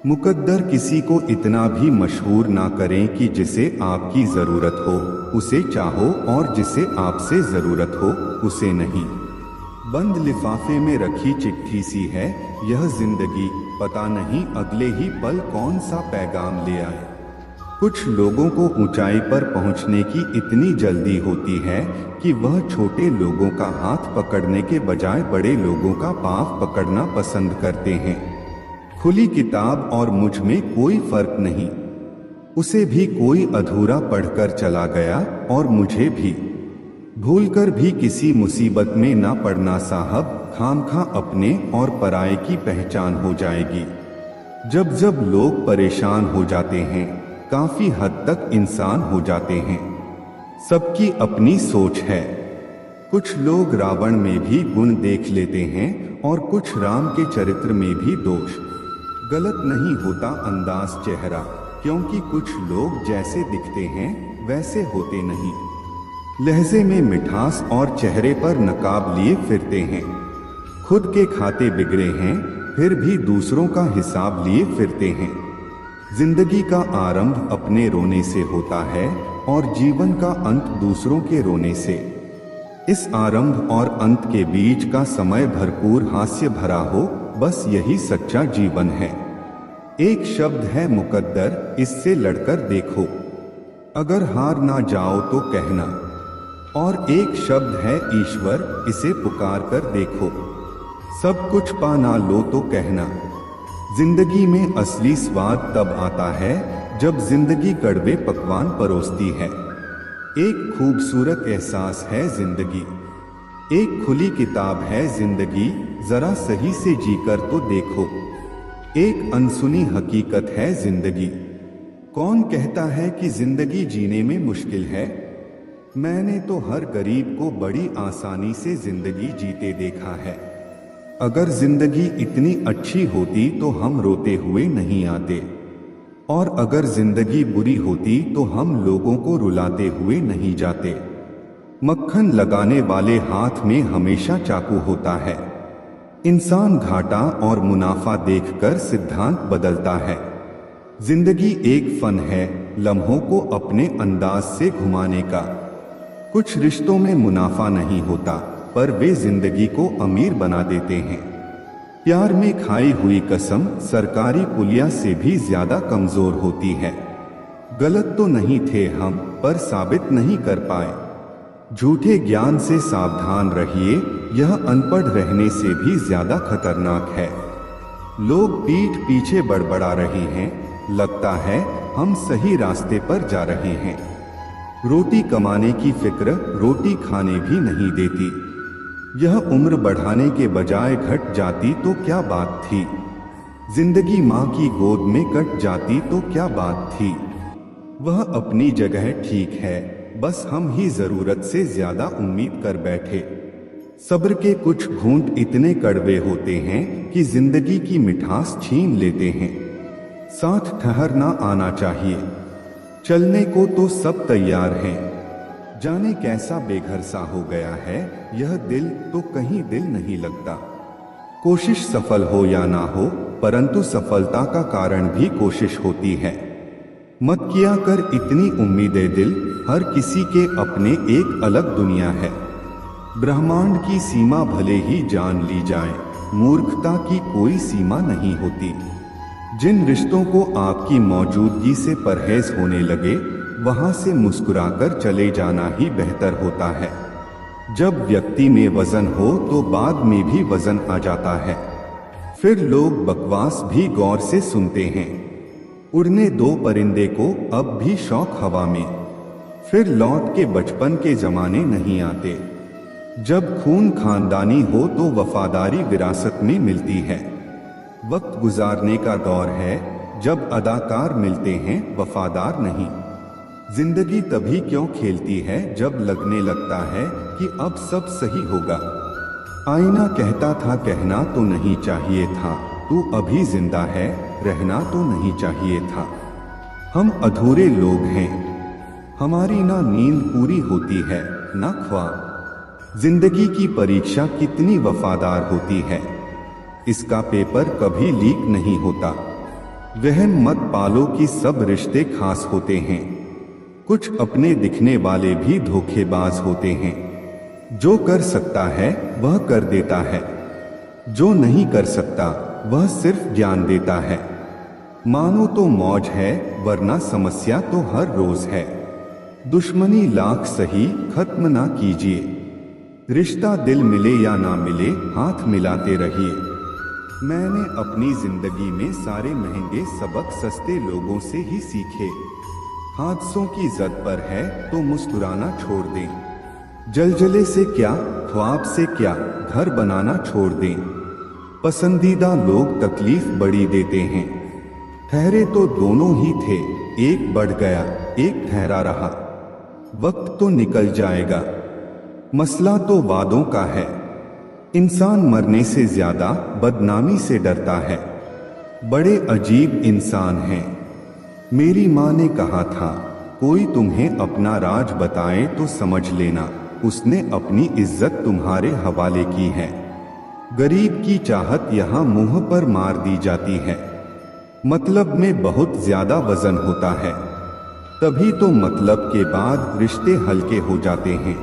मुकद्दर किसी को इतना भी मशहूर ना करें कि जिसे आपकी जरूरत हो उसे चाहो, और जिसे आपसे जरूरत हो उसे नहीं। बंद लिफाफे में रखी चिट्ठी सी है यह जिंदगी, पता नहीं अगले ही पल कौन सा पैगाम ले आए। कुछ लोगों को ऊंचाई पर पहुंचने की इतनी जल्दी होती है कि वह छोटे लोगों का हाथ पकड़ने के बजाय बड़े लोगों का पांव पकड़ना पसंद करते हैं। खुली किताब और मुझ में कोई फर्क नहीं, उसे भी कोई अधूरा पढ़कर चला गया और मुझे भी। भूलकर भी किसी मुसीबत में ना पड़ना साहब, खामखा अपने और पराये की पहचान हो जाएगी। जब जब लोग परेशान हो जाते हैं काफी हद तक इंसान हो जाते हैं। सबकी अपनी सोच है। कुछ लोग रावण में भी गुण देख लेते हैं और कुछ राम के चरित्र में भी दोष। गलत नहीं होता अंदाज चेहरा, क्योंकि कुछ लोग जैसे दिखते हैं वैसे होते नहीं। लहजे में मिठास और चेहरे पर नकाब लिए फिरते हैं। खुद के खाते बिगड़े हैं फिर भी दूसरों का हिसाब लिए फिरते हैं। जिंदगी का आरंभ अपने रोने से होता है और जीवन का अंत दूसरों के रोने से। इस आरंभ और अंत के बीच का समय भरपूर हास्य भरा हो, बस यही सच्चा जीवन है। एक शब्द है मुकद्दर, इससे लड़कर देखो, अगर हार ना जाओ तो कहना। और एक शब्द है ईश्वर, इसे पुकार कर देखो, सब कुछ पा ना लो तो कहना। जिंदगी में असली स्वाद तब आता है जब जिंदगी कड़वे पकवान परोसती है। एक खूबसूरत एहसास है जिंदगी, एक खुली किताब है जिंदगी, जरा सही से जीकर तो देखो। एक अनसुनी हकीकत है जिंदगी। कौन कहता है कि जिंदगी जीने में मुश्किल है? मैंने तो हर गरीब को बड़ी आसानी से जिंदगी जीते देखा है। अगर जिंदगी इतनी अच्छी होती तो हम रोते हुए नहीं आते, और अगर जिंदगी बुरी होती तो हम लोगों को रुलाते हुए नहीं जाते। मक्खन लगाने वाले हाथ में हमेशा चाकू होता है। इंसान घाटा और मुनाफा देखकर सिद्धांत बदलता है। जिंदगी एक फन है लम्हों को अपने अंदाज से घुमाने का। कुछ रिश्तों में मुनाफा नहीं होता, पर वे जिंदगी को अमीर बना देते हैं। प्यार में खाई हुई कसम सरकारी पुलिया से भी ज्यादा कमजोर होती है। गलत तो नहीं थे हम, पर साबित नहीं कर पाए। झूठे ज्ञान से सावधान रहिए, यह अनपढ़ रहने से भी ज्यादा खतरनाक है। लोग पीठ पीछे बड़बड़ा रहे हैं, लगता है हम सही रास्ते पर जा रहे हैं। रोटी कमाने की फिक्र रोटी खाने भी नहीं देती। यह उम्र बढ़ाने के बजाय घट जाती तो क्या बात थी। जिंदगी माँ की गोद में कट जाती तो क्या बात थी। वह अपनी जगह ठीक है, बस हम ही जरूरत से ज्यादा उम्मीद कर बैठे। सब्र के कुछ घूंट इतने कड़वे होते हैं कि जिंदगी की मिठास छीन लेते हैं। साथ ठहरना आना चाहिए, चलने को तो सब तैयार हैं। जाने कैसा बेघर सा हो गया है यह दिल, तो कहीं दिल नहीं लगता। कोशिश सफल हो या ना हो, परंतु सफलता का कारण भी कोशिश होती है। मत किया कर इतनी उम्मीदें दिल, हर किसी के अपने एक अलग दुनिया है। ब्रह्मांड की सीमा भले ही जान ली जाए, मूर्खता की कोई सीमा नहीं होती। जिन रिश्तों को आपकी मौजूदगी से परहेज होने लगे, वहां से मुस्कुराकर चले जाना ही बेहतर होता है। जब व्यक्ति में वजन हो तो बाद में भी वजन आ जाता है। फिर लोग बकवास भी गौर से सुनते हैं। उड़ने दो परिंदे को अब भी शौक हवा में, फिर लौट के बचपन के जमाने नहीं आते। जब खून खानदानी हो तो वफादारी विरासत में मिलती है। वक्त गुजारने का दौर है जब अदाकार मिलते हैं, वफादार नहीं। जिंदगी तभी क्यों खेलती है जब लगने लगता है कि अब सब सही होगा। आईना कहता था कहना तो नहीं चाहिए था, तू अभी जिंदा है, रहना तो नहीं चाहिए था। हम अधूरे लोग हैं, हमारी ना नींद पूरी होती है ना ख्वाब। जिंदगी की परीक्षा कितनी वफादार होती है, इसका पेपर कभी लीक नहीं होता। वहम मत पालो कि सब रिश्ते खास होते हैं, कुछ अपने दिखने वाले भी धोखेबाज होते हैं। जो कर सकता है वह कर देता है, जो नहीं कर सकता वह सिर्फ ज्ञान देता है। मानो तो मौज है वरना समस्या तो हर रोज है। दुश्मनी लाख सही खत्म ना कीजिए, रिश्ता दिल मिले या ना मिले हाथ मिलाते रहिए। मैंने अपनी जिंदगी में सारे महंगे सबक सस्ते लोगों से ही सीखे। हादसों की जद पर है तो मुस्कुराना छोड़ दें, जलजले से क्या ख्वाब से क्या घर बनाना छोड़ दें। पसंदीदा लोग तकलीफ बड़ी देते हैं, ठहरे तो दोनों ही थे, एक बढ़ गया एक ठहरा रहा। वक्त तो निकल जाएगा, मसला तो वादों का है। इंसान मरने से ज्यादा बदनामी से डरता है। बड़े अजीब इंसान हैं। मेरी माँ ने कहा था, कोई तुम्हें अपना राज बताए तो समझ लेना उसने अपनी इज्जत तुम्हारे हवाले की है। गरीब की चाहत यहाँ मुंह पर मार दी जाती है। मतलब में बहुत ज्यादा वजन होता है, तभी तो मतलब के बाद रिश्ते हल्के हो जाते हैं।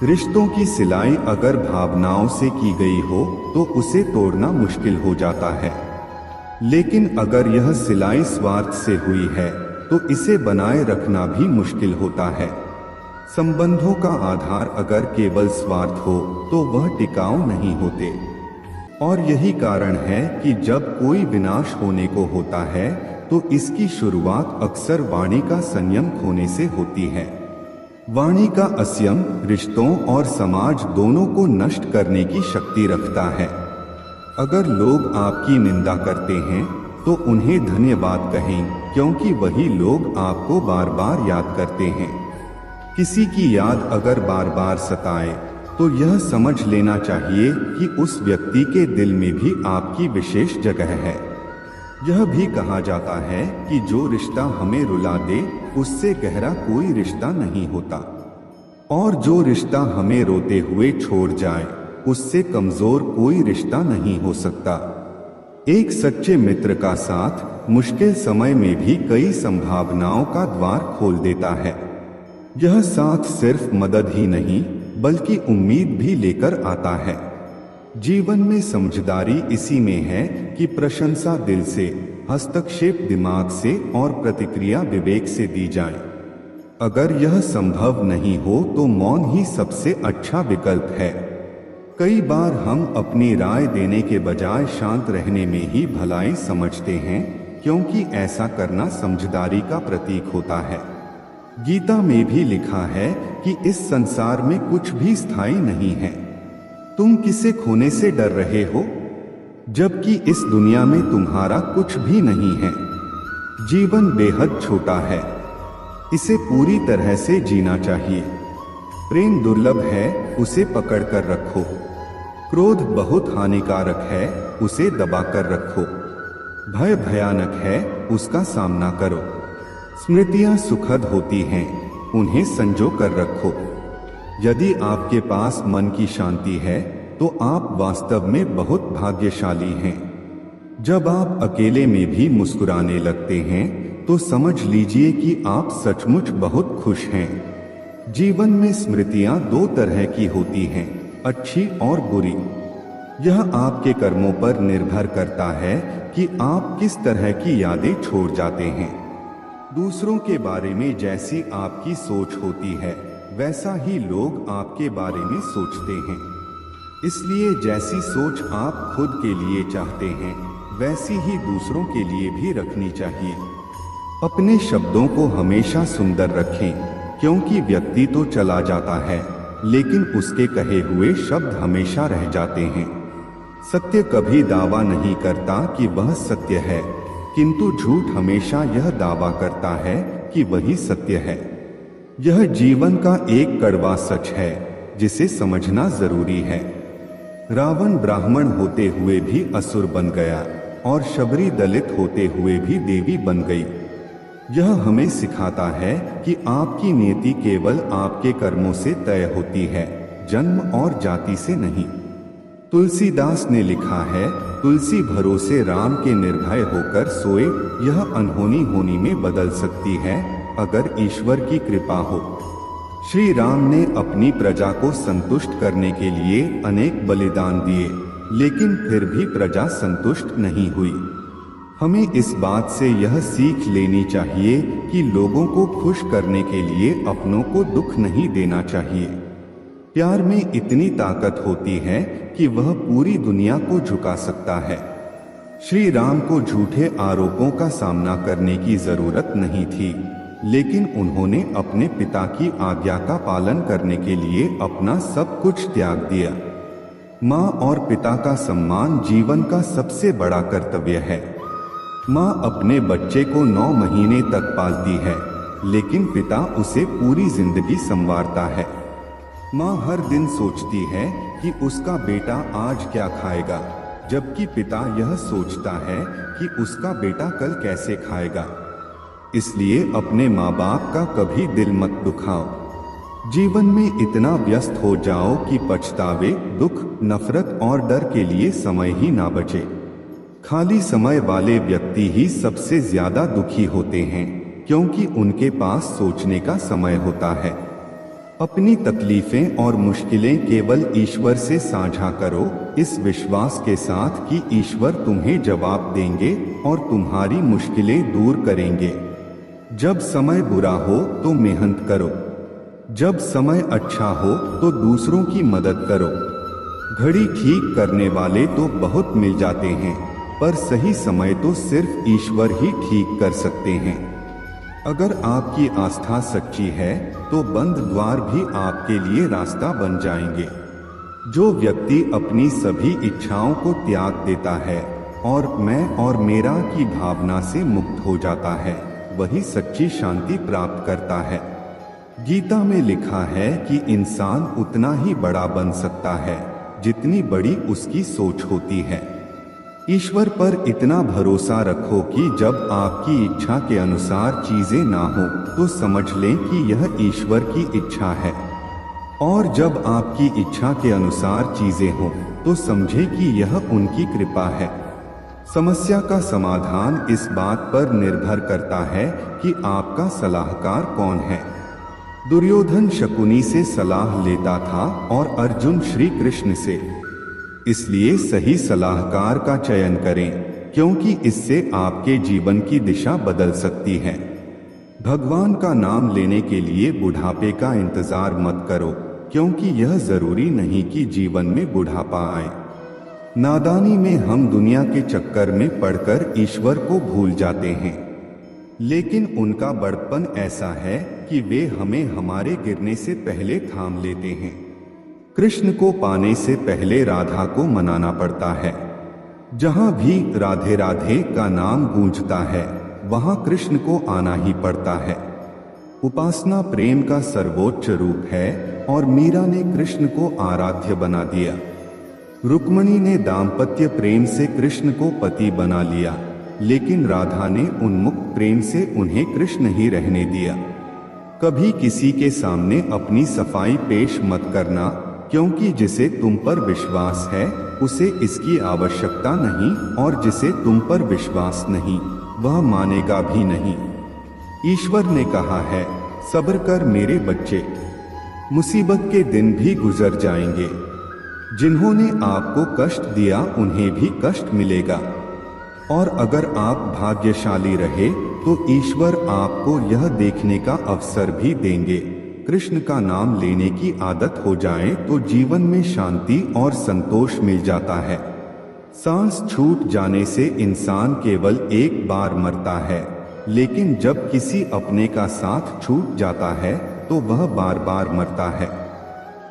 रिश्तों की सिलाई अगर भावनाओं से की गई हो तो उसे तोड़ना मुश्किल हो जाता है, लेकिन अगर यह सिलाई स्वार्थ से हुई है तो इसे बनाए रखना भी मुश्किल होता है। संबंधों का आधार अगर केवल स्वार्थ हो तो वह टिकाऊ नहीं होते। और यही कारण है कि जब कोई विनाश होने को होता है तो इसकी शुरुआत अक्सर वाणी का संयम खोने से होती है। वाणी का असंयम रिश्तों और समाज दोनों को नष्ट करने की शक्ति रखता है। अगर लोग आपकी निंदा करते हैं तो उन्हें धन्यवाद कहें, क्योंकि वही लोग आपको बार बार याद करते हैं। किसी की याद अगर बार बार सताए तो यह समझ लेना चाहिए कि उस व्यक्ति के दिल में भी आपकी विशेष जगह है। यह भी कहा जाता है कि जो रिश्ता हमें रुला दे उससे गहरा कोई रिश्ता नहीं होता, और जो रिश्ता हमें रोते हुए छोड़ जाए उससे कमजोर कोई रिश्ता नहीं हो सकता। एक सच्चे मित्र का साथ मुश्किल समय में भी कई संभावनाओं का द्वार खोल देता है। यह साथ सिर्फ मदद ही नहीं बल्कि उम्मीद भी लेकर आता है। जीवन में समझदारी इसी में है कि प्रशंसा दिल से, हस्तक्षेप दिमाग से और प्रतिक्रिया विवेक से दी जाए। अगर यह संभव नहीं हो तो मौन ही सबसे अच्छा विकल्प है। कई बार हम अपनी राय देने के बजाय शांत रहने में ही भलाई समझते हैं, क्योंकि ऐसा करना समझदारी का प्रतीक होता है। गीता में भी लिखा है कि इस संसार में कुछ भी स्थायी नहीं है। तुम किसे खोने से डर रहे हो, जबकि इस दुनिया में तुम्हारा कुछ भी नहीं है। जीवन बेहद छोटा है, इसे पूरी तरह से जीना चाहिए। प्रेम दुर्लभ है, उसे पकड़ कर रखो। क्रोध बहुत हानिकारक है, उसे दबाकर रखो। भय भयानक है, उसका सामना करो। स्मृतियां सुखद होती हैं, उन्हें संजो कर रखो। यदि आपके पास मन की शांति है तो आप वास्तव में बहुत भाग्यशाली हैं। जब आप अकेले में भी मुस्कुराने लगते हैं तो समझ लीजिए कि आप सचमुच बहुत खुश हैं। जीवन में स्मृतियां दो तरह की होती हैं, अच्छी और बुरी। यह आपके कर्मों पर निर्भर करता है कि आप किस तरह की यादें छोड़ जाते हैं। दूसरों के बारे में जैसी आपकी सोच होती है वैसा ही लोग आपके बारे में सोचते हैं। इसलिए जैसी सोच आप खुद के लिए चाहते हैं वैसी ही दूसरों के लिए भी रखनी चाहिए। अपने शब्दों को हमेशा सुंदर रखें, क्योंकि व्यक्ति तो चला जाता है लेकिन उसके कहे हुए शब्द हमेशा रह जाते हैं। सत्य कभी दावा नहीं करता कि वह सत्य है, किंतु झूठ हमेशा यह दावा करता है कि वही सत्य है। यह जीवन का एक कड़वा सच है जिसे समझना जरूरी है। रावण ब्राह्मण होते हुए भी असुर बन गया और शबरी दलित होते हुए भी देवी बन गई। यह हमें सिखाता है कि आपकी नियति केवल आपके कर्मों से तय होती है, जन्म और जाति से नहीं। तुलसीदास ने लिखा है, तुलसी भरोसे राम के निर्भय होकर सोए, यह अनहोनी होनी में बदल सकती है अगर ईश्वर की कृपा हो। श्री राम ने अपनी प्रजा को संतुष्ट करने के लिए अनेक बलिदान दिए, लेकिन फिर भी प्रजा संतुष्ट नहीं हुई। हमें इस बात से यह सीख लेनी चाहिए कि लोगों को खुश करने के लिए अपनों को दुख नहीं देना चाहिए। प्यार में इतनी ताकत होती है कि वह पूरी दुनिया को झुका सकता है। श्री राम को झूठे आरोपों का सामना करने की जरूरत नहीं थी, लेकिन उन्होंने अपने पिता की आज्ञा का पालन करने के लिए अपना सब कुछ त्याग दिया। माँ और पिता का सम्मान जीवन का सबसे बड़ा कर्तव्य है। माँ अपने बच्चे को 9 महीने तक पालती है, लेकिन पिता उसे पूरी जिंदगी संवारता है। माँ हर दिन सोचती है कि उसका बेटा आज क्या खाएगा, जबकि पिता यह सोचता है कि उसका बेटा कल कैसे खाएगा। इसलिए अपने माँ बाप का कभी दिल मत दुखाओ। जीवन में इतना व्यस्त हो जाओ कि पछतावे, दुख, नफरत और डर के लिए समय ही ना बचे। खाली समय वाले व्यक्ति ही सबसे ज्यादा दुखी होते हैं, क्योंकि उनके पास सोचने का समय होता है। अपनी तकलीफें और मुश्किलें केवल ईश्वर से साझा करो, इस विश्वास के साथ कि ईश्वर तुम्हें जवाब देंगे और तुम्हारी मुश्किलें दूर करेंगे। जब समय बुरा हो तो मेहनत करो, जब समय अच्छा हो तो दूसरों की मदद करो। घड़ी ठीक करने वाले तो बहुत मिल जाते हैं, पर सही समय तो सिर्फ ईश्वर ही ठीक कर सकते हैं। अगर आपकी आस्था सच्ची है तो बंद द्वार भी आपके लिए रास्ता बन जाएंगे। जो व्यक्ति अपनी सभी इच्छाओं को त्याग देता है और मैं और मेरा की भावना से मुक्त हो जाता है, वही सच्ची शांति प्राप्त करता है। गीता में लिखा है कि इंसान उतना ही बड़ा बन सकता है जितनी बड़ी उसकी सोच होती है। ईश्वर पर इतना भरोसा रखो कि जब आपकी इच्छा के अनुसार चीजें ना हो तो समझ लें कि यह ईश्वर की इच्छा है, और जब आपकी इच्छा के अनुसार चीजें हो तो समझें कि यह उनकी कृपा है। समस्या का समाधान इस बात पर निर्भर करता है कि आपका सलाहकार कौन है। दुर्योधन शकुनी से सलाह लेता था और अर्जुन श्री कृष्ण से। इसलिए सही सलाहकार का चयन करें, क्योंकि इससे आपके जीवन की दिशा बदल सकती है। भगवान का नाम लेने के लिए बुढ़ापे का इंतजार मत करो, क्योंकि यह जरूरी नहीं कि जीवन में बुढ़ापा आए। नादानी में हम दुनिया के चक्कर में पड़कर ईश्वर को भूल जाते हैं, लेकिन उनका बड़प्पन ऐसा है कि वे हमें हमारे गिरने से पहले थाम लेते हैं। कृष्ण को पाने से पहले राधा को मनाना पड़ता है। जहाँ भी राधे राधे का नाम गूंजता है, वहाँ कृष्ण को आना ही पड़ता है। उपासना प्रेम का सर्वोच्च रूप है और मीरा ने कृष्ण को आराध्य बना दिया। रुक्मणी ने दाम्पत्य प्रेम से कृष्ण को पति बना लिया, लेकिन राधा ने उन्मुक्त प्रेम से उन्हें कृष्ण ही रहने दिया। कभी किसी के सामने अपनी सफाई पेश मत करना, क्योंकि जिसे तुम पर विश्वास है उसे इसकी आवश्यकता नहीं, और जिसे तुम पर विश्वास नहीं वह मानेगा भी नहीं। ईश्वर ने कहा है, सब्र कर मेरे बच्चे, मुसीबत के दिन भी गुजर जाएंगे। जिन्होंने आपको कष्ट दिया उन्हें भी कष्ट मिलेगा, और अगर आप भाग्यशाली रहे तो ईश्वर आपको यह देखने का अवसर भी देंगे। कृष्ण का नाम लेने की आदत हो जाए तो जीवन में शांति और संतोष मिल जाता है। सांस छूट जाने से इंसान केवल एक बार मरता है, लेकिन जब किसी अपने का साथ छूट जाता है तो वह बार बार मरता है।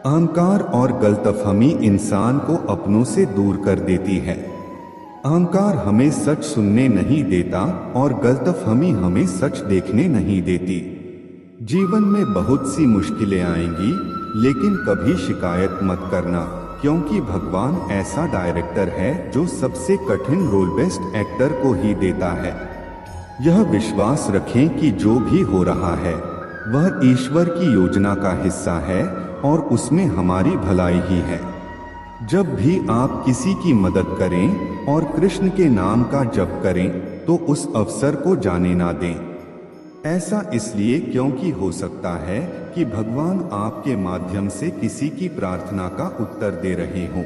अहंकार और गलतफहमी इंसान को अपनों से दूर कर देती है। अहंकार हमें सच सुनने नहीं देता और गलतफहमी हमें सच देखने नहीं देती। जीवन में बहुत सी मुश्किलें आएंगी, लेकिन कभी शिकायत मत करना, क्योंकि भगवान ऐसा डायरेक्टर है जो सबसे कठिन रोल बेस्ट एक्टर को ही देता है। यह विश्वास रखें कि जो भी हो रहा है वह ईश्वर की योजना का हिस्सा है और उसमें हमारी भलाई ही है। जब भी आप किसी की मदद करें और कृष्ण के नाम का जप करें तो उस अवसर को जाने ना दें। ऐसा इसलिए क्योंकि हो सकता है कि भगवान आपके माध्यम से किसी की प्रार्थना का उत्तर दे रहे हों।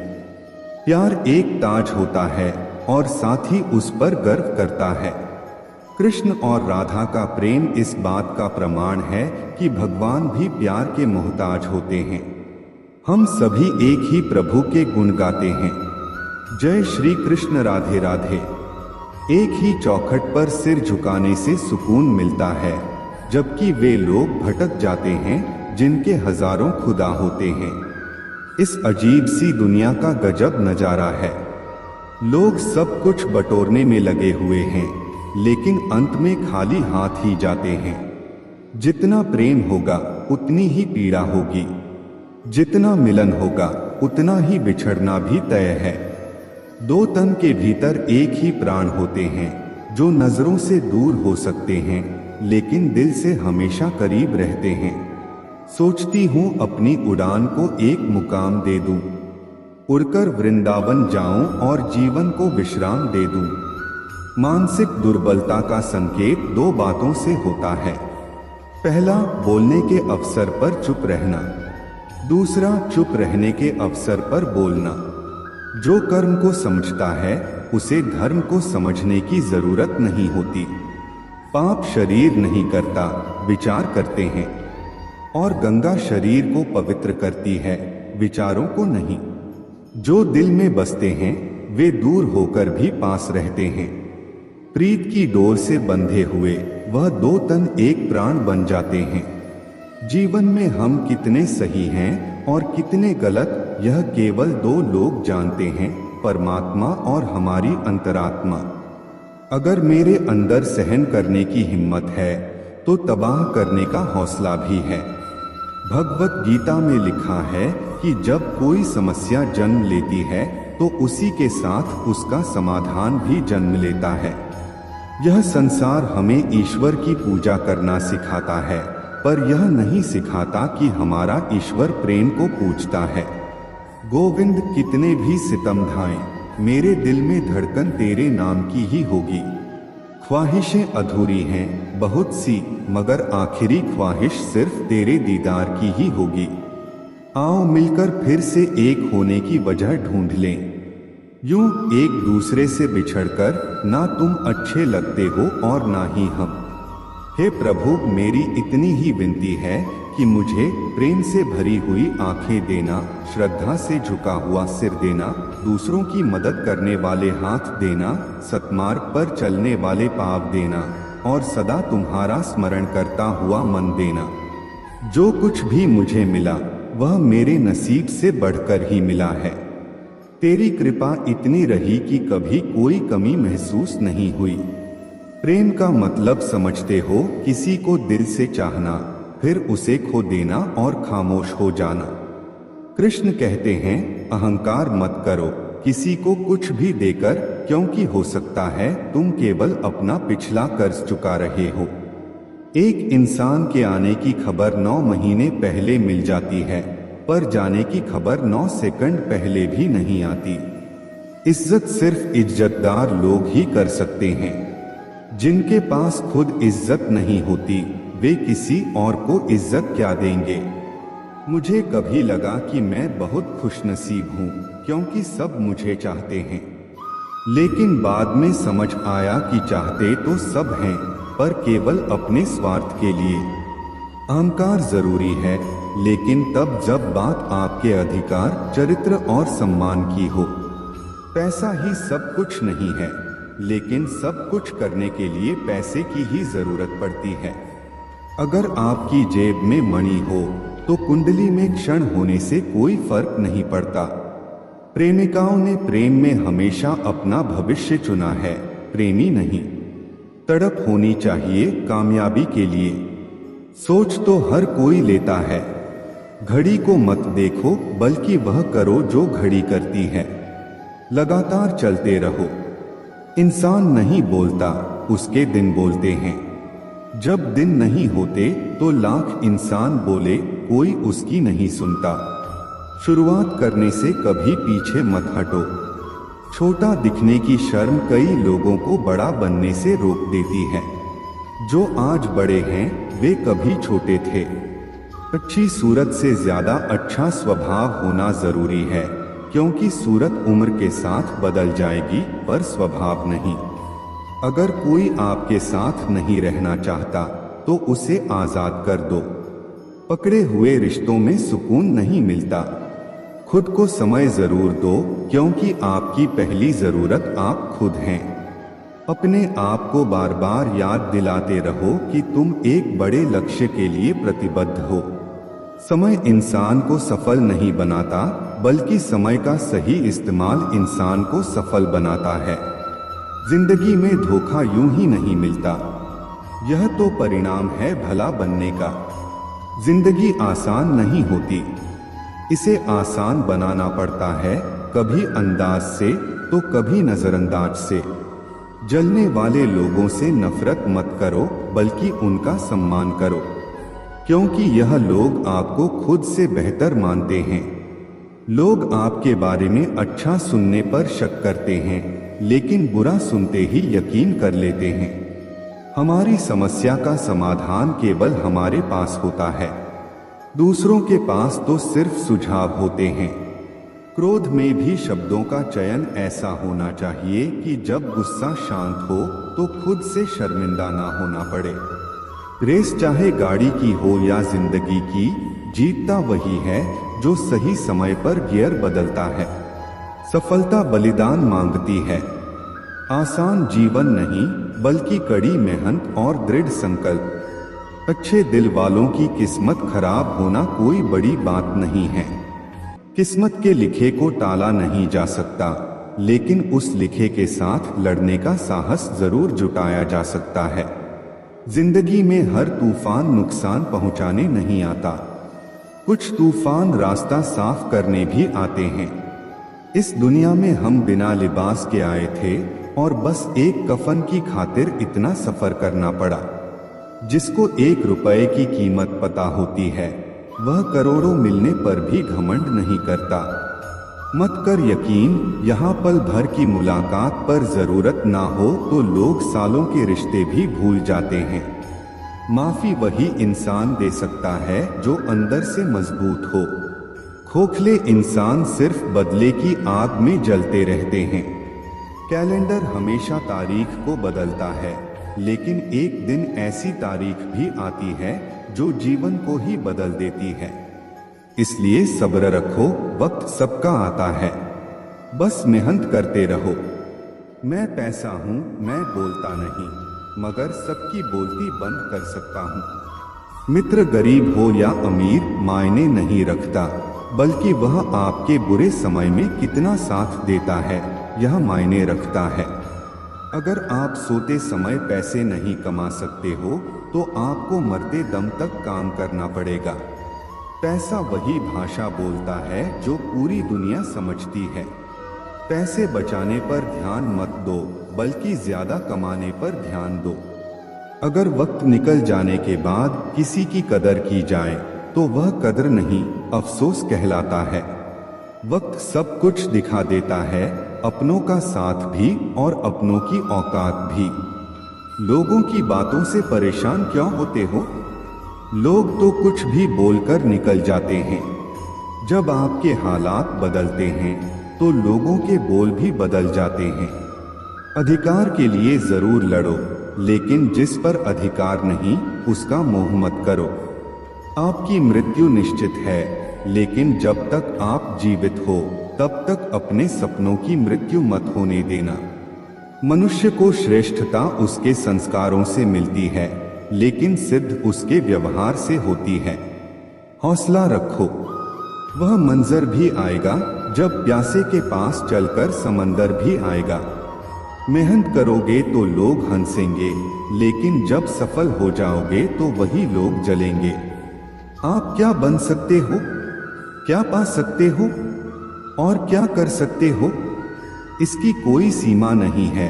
प्यार एक ताज होता है और साथ ही उस पर गर्व करता है। कृष्ण और राधा का प्रेम इस बात का प्रमाण है कि भगवान भी प्यार के मोहताज होते हैं। हम सभी एक ही प्रभु के गुण गाते हैं। जय श्री कृष्ण, राधे राधे। एक ही चौखट पर सिर झुकाने से सुकून मिलता है, जबकि वे लोग भटक जाते हैं जिनके हजारों खुदा होते हैं। इस अजीब सी दुनिया का गजब नजारा है। लोग सब कुछ बटोरने में लगे हुए हैं, लेकिन अंत में खाली हाथ ही जाते हैं। जितना प्रेम होगा उतनी ही पीड़ा होगी, जितना मिलन होगा उतना ही बिछड़ना भी तय है। दो तन के भीतर एक ही प्राण होते हैं जो नजरों से दूर हो सकते हैं, लेकिन दिल से हमेशा करीब रहते हैं। सोचती हूँ अपनी उड़ान को एक मुकाम दे दूं, उड़कर वृंदावन जाऊं और जीवन को विश्राम दे दूं। मानसिक दुर्बलता का संकेत दो बातों से होता है। पहला, बोलने के अवसर पर चुप रहना। दूसरा, चुप रहने के अवसर पर बोलना। जो कर्म को समझता है उसे धर्म को समझने की जरूरत नहीं होती। पाप शरीर नहीं करता, विचार करते हैं, और गंगा शरीर को पवित्र करती है, विचारों को नहीं। जो दिल में बसते हैं वे दूर होकर भी पास रहते हैं। प्रीत की डोर से बंधे हुए वह दो तन एक प्राण बन जाते हैं। जीवन में हम कितने सही हैं और कितने गलत, यह केवल दो लोग जानते हैं, परमात्मा और हमारी अंतरात्मा। अगर मेरे अंदर सहन करने की हिम्मत है तो तबाह करने का हौसला भी है। भगवत गीता में लिखा है कि जब कोई समस्या जन्म लेती है तो उसी के साथ उसका समाधान भी जन्म लेता है। यह संसार हमें ईश्वर की पूजा करना सिखाता है, पर यह नहीं सिखाता कि हमारा ईश्वर प्रेम को पूजता है। गोविंद कितने भी सितम ढाएं, मेरे दिल में धड़कन तेरे नाम की ही होगी। ख्वाहिशें अधूरी हैं बहुत सी, मगर आखिरी ख्वाहिश सिर्फ तेरे दीदार की ही होगी। आओ मिलकर फिर से एक होने की वजह ढूंढ लें। यूं एक दूसरे से बिछड़कर ना तुम अच्छे लगते हो और ना ही हम। हे प्रभु, मेरी इतनी ही विनती है कि मुझे प्रेम से भरी हुई आंखें देना, श्रद्धा से झुका हुआ सिर देना, दूसरों की मदद करने वाले हाथ देना, सत्मार्ग पर चलने वाले पाँव देना और सदा तुम्हारा स्मरण करता हुआ मन देना। जो कुछ भी मुझे मिला वह मेरे नसीब से बढ़कर ही मिला है। तेरी कृपा इतनी रही कि कभी कोई कमी महसूस नहीं हुई। प्रेम का मतलब समझते हो किसी को दिल से चाहना, फिर उसे खो देना और खामोश हो जाना। कृष्ण कहते हैं, अहंकार मत करो किसी को कुछ भी देकर, क्योंकि हो सकता है तुम केवल अपना पिछला कर्ज चुका रहे हो। एक इंसान के आने की खबर 9 महीने पहले मिल जाती है, पर जाने की खबर 9 सेकंड पहले भी नहीं आती। इज्जत सिर्फ इज्जतदार लोग ही कर सकते हैं। जिनके पास खुद इज्जत नहीं होती वे किसी और को इज्जत क्या देंगे। मुझे कभी लगा कि मैं बहुत खुशनसीब हूँ क्योंकि सब मुझे चाहते हैं, लेकिन बाद में समझ आया कि चाहते तो सब हैं, पर केवल अपने स्वार्थ के लिए। अहंकार जरूरी है, लेकिन तब जब बात आपके अधिकार, चरित्र और सम्मान की हो। पैसा ही सब कुछ नहीं है, लेकिन सब कुछ करने के लिए पैसे की ही जरूरत पड़ती है। अगर आपकी जेब में मणि हो तो कुंडली में क्षण होने से कोई फर्क नहीं पड़ता। प्रेमिकाओं ने प्रेम में हमेशा अपना भविष्य चुना है, प्रेमी नहीं। तड़प होनी चाहिए कामयाबी के लिए। सोच तो हर कोई लेता है। घड़ी को मत देखो, बल्कि वह करो जो घड़ी करती है। लगातार चलते रहो। इंसान नहीं बोलता, उसके दिन बोलते हैं। जब दिन नहीं होते तो लाख इंसान बोले, कोई उसकी नहीं सुनता। शुरुआत करने से कभी पीछे मत हटो। छोटा दिखने की शर्म कई लोगों को बड़ा बनने से रोक देती है। जो आज बड़े हैं वे कभी छोटे थे। अच्छी सूरत से ज्यादा अच्छा स्वभाव होना जरूरी है, क्योंकि सूरत उम्र के साथ बदल जाएगी पर स्वभाव नहीं। अगर कोई आपके साथ नहीं रहना चाहता तो उसे आजाद कर दो। पकड़े हुए रिश्तों में सुकून नहीं मिलता। खुद को समय जरूर दो, क्योंकि आपकी पहली जरूरत आप खुद हैं। अपने आप को बार बार याद दिलाते रहो कि तुम एक बड़े लक्ष्य के लिए प्रतिबद्ध हो। समय इंसान को सफल नहीं बनाता, बल्कि समय का सही इस्तेमाल इंसान को सफल बनाता है। जिंदगी में धोखा यूं ही नहीं मिलता, यह तो परिणाम है भला बनने का। जिंदगी आसान नहीं होती, इसे आसान बनाना पड़ता है, कभी अंदाज से तो कभी नजरअंदाज से। जलने वाले लोगों से नफरत मत करो, बल्कि उनका सम्मान करो, क्योंकि यह लोग आपको खुद से बेहतर मानते हैं। लोग आपके बारे में अच्छा सुनने पर शक करते हैं, लेकिन बुरा सुनते ही यकीन कर लेते हैं। हमारी समस्या का समाधान केवल हमारे पास होता है, दूसरों के पास तो सिर्फ सुझाव होते हैं। क्रोध में भी शब्दों का चयन ऐसा होना चाहिए कि जब गुस्सा शांत हो तो खुद से शर्मिंदा ना होना पड़े। रेस चाहे गाड़ी की हो या जिंदगी की, जीतता वही है जो सही समय पर गियर बदलता है। सफलता बलिदान मांगती है, आसान जीवन नहीं, बल्कि कड़ी मेहनत और दृढ़ संकल्प। अच्छे दिल वालों की किस्मत खराब होना कोई बड़ी बात नहीं है। किस्मत के लिखे को टाला नहीं जा सकता, लेकिन उस लिखे के साथ लड़ने का साहस जरूर जुटाया जा सकता है। जिंदगी में हर तूफान नुकसान पहुंचाने नहीं आता, कुछ तूफान रास्ता साफ करने भी आते हैं। इस दुनिया में हम बिना लिबास के आए थे और बस एक कफन की खातिर इतना सफर करना पड़ा। जिसको 1 रुपए की कीमत पता होती है, वह करोड़ों मिलने पर भी घमंड नहीं करता। मत कर यकीन, यहाँ पल भर की मुलाकात पर जरूरत ना हो तो लोग सालों के रिश्ते भी भूल जाते हैं। माफी वही इंसान दे सकता है जो अंदर से मजबूत हो। खोखले इंसान सिर्फ बदले की आग में जलते रहते हैं। कैलेंडर हमेशा तारीख को बदलता है, लेकिन एक दिन ऐसी तारीख भी आती है जो जीवन को ही बदल देती है। इसलिए सब्र रखो, वक्त सबका आता है, बस मेहनत करते रहो। मैं पैसा हूँ, मैं बोलता नहीं, मगर सबकी बोलती बंद कर सकता हूँ। मित्र गरीब हो या अमीर मायने नहीं रखता, बल्कि वह आपके बुरे समय में कितना साथ देता है यह मायने रखता है। अगर आप सोते समय पैसे नहीं कमा सकते हो तो आपको मरते दम तक काम करना पड़ेगा। पैसा वही भाषा बोलता है जो पूरी दुनिया समझती है। पैसे बचाने पर ध्यान मत दो, बल्कि ज्यादा कमाने पर ध्यान दो। अगर वक्त निकल जाने के बाद किसी की कदर की जाए तो वह कदर नहीं, अफसोस कहलाता है। वक्त सब कुछ दिखा देता है, अपनों का साथ भी और अपनों की औकात भी। लोगों की बातों से परेशान क्यों होते हो? लोग तो कुछ भी बोलकर निकल जाते हैं। जब आपके हालात बदलते हैं तो लोगों के बोल भी बदल जाते हैं। अधिकार के लिए जरूर लड़ो, लेकिन जिस पर अधिकार नहीं उसका मोह मत करो। आपकी मृत्यु निश्चित है, लेकिन जब तक आप जीवित हो तब तक अपने सपनों की मृत्यु मत होने देना। मनुष्य को श्रेष्ठता उसके संस्कारों से मिलती है, लेकिन सिद्ध उसके व्यवहार से होती है। हौसला रखो, वह मंजर भी आएगा जब प्यासे के पास चलकर समंदर भी आएगा। मेहनत करोगे तो लोग हंसेंगे, लेकिन जब सफल हो जाओगे तो वही लोग जलेंगे। आप क्या बन सकते हो, क्या पा सकते हो और क्या कर सकते हो, इसकी कोई सीमा नहीं है,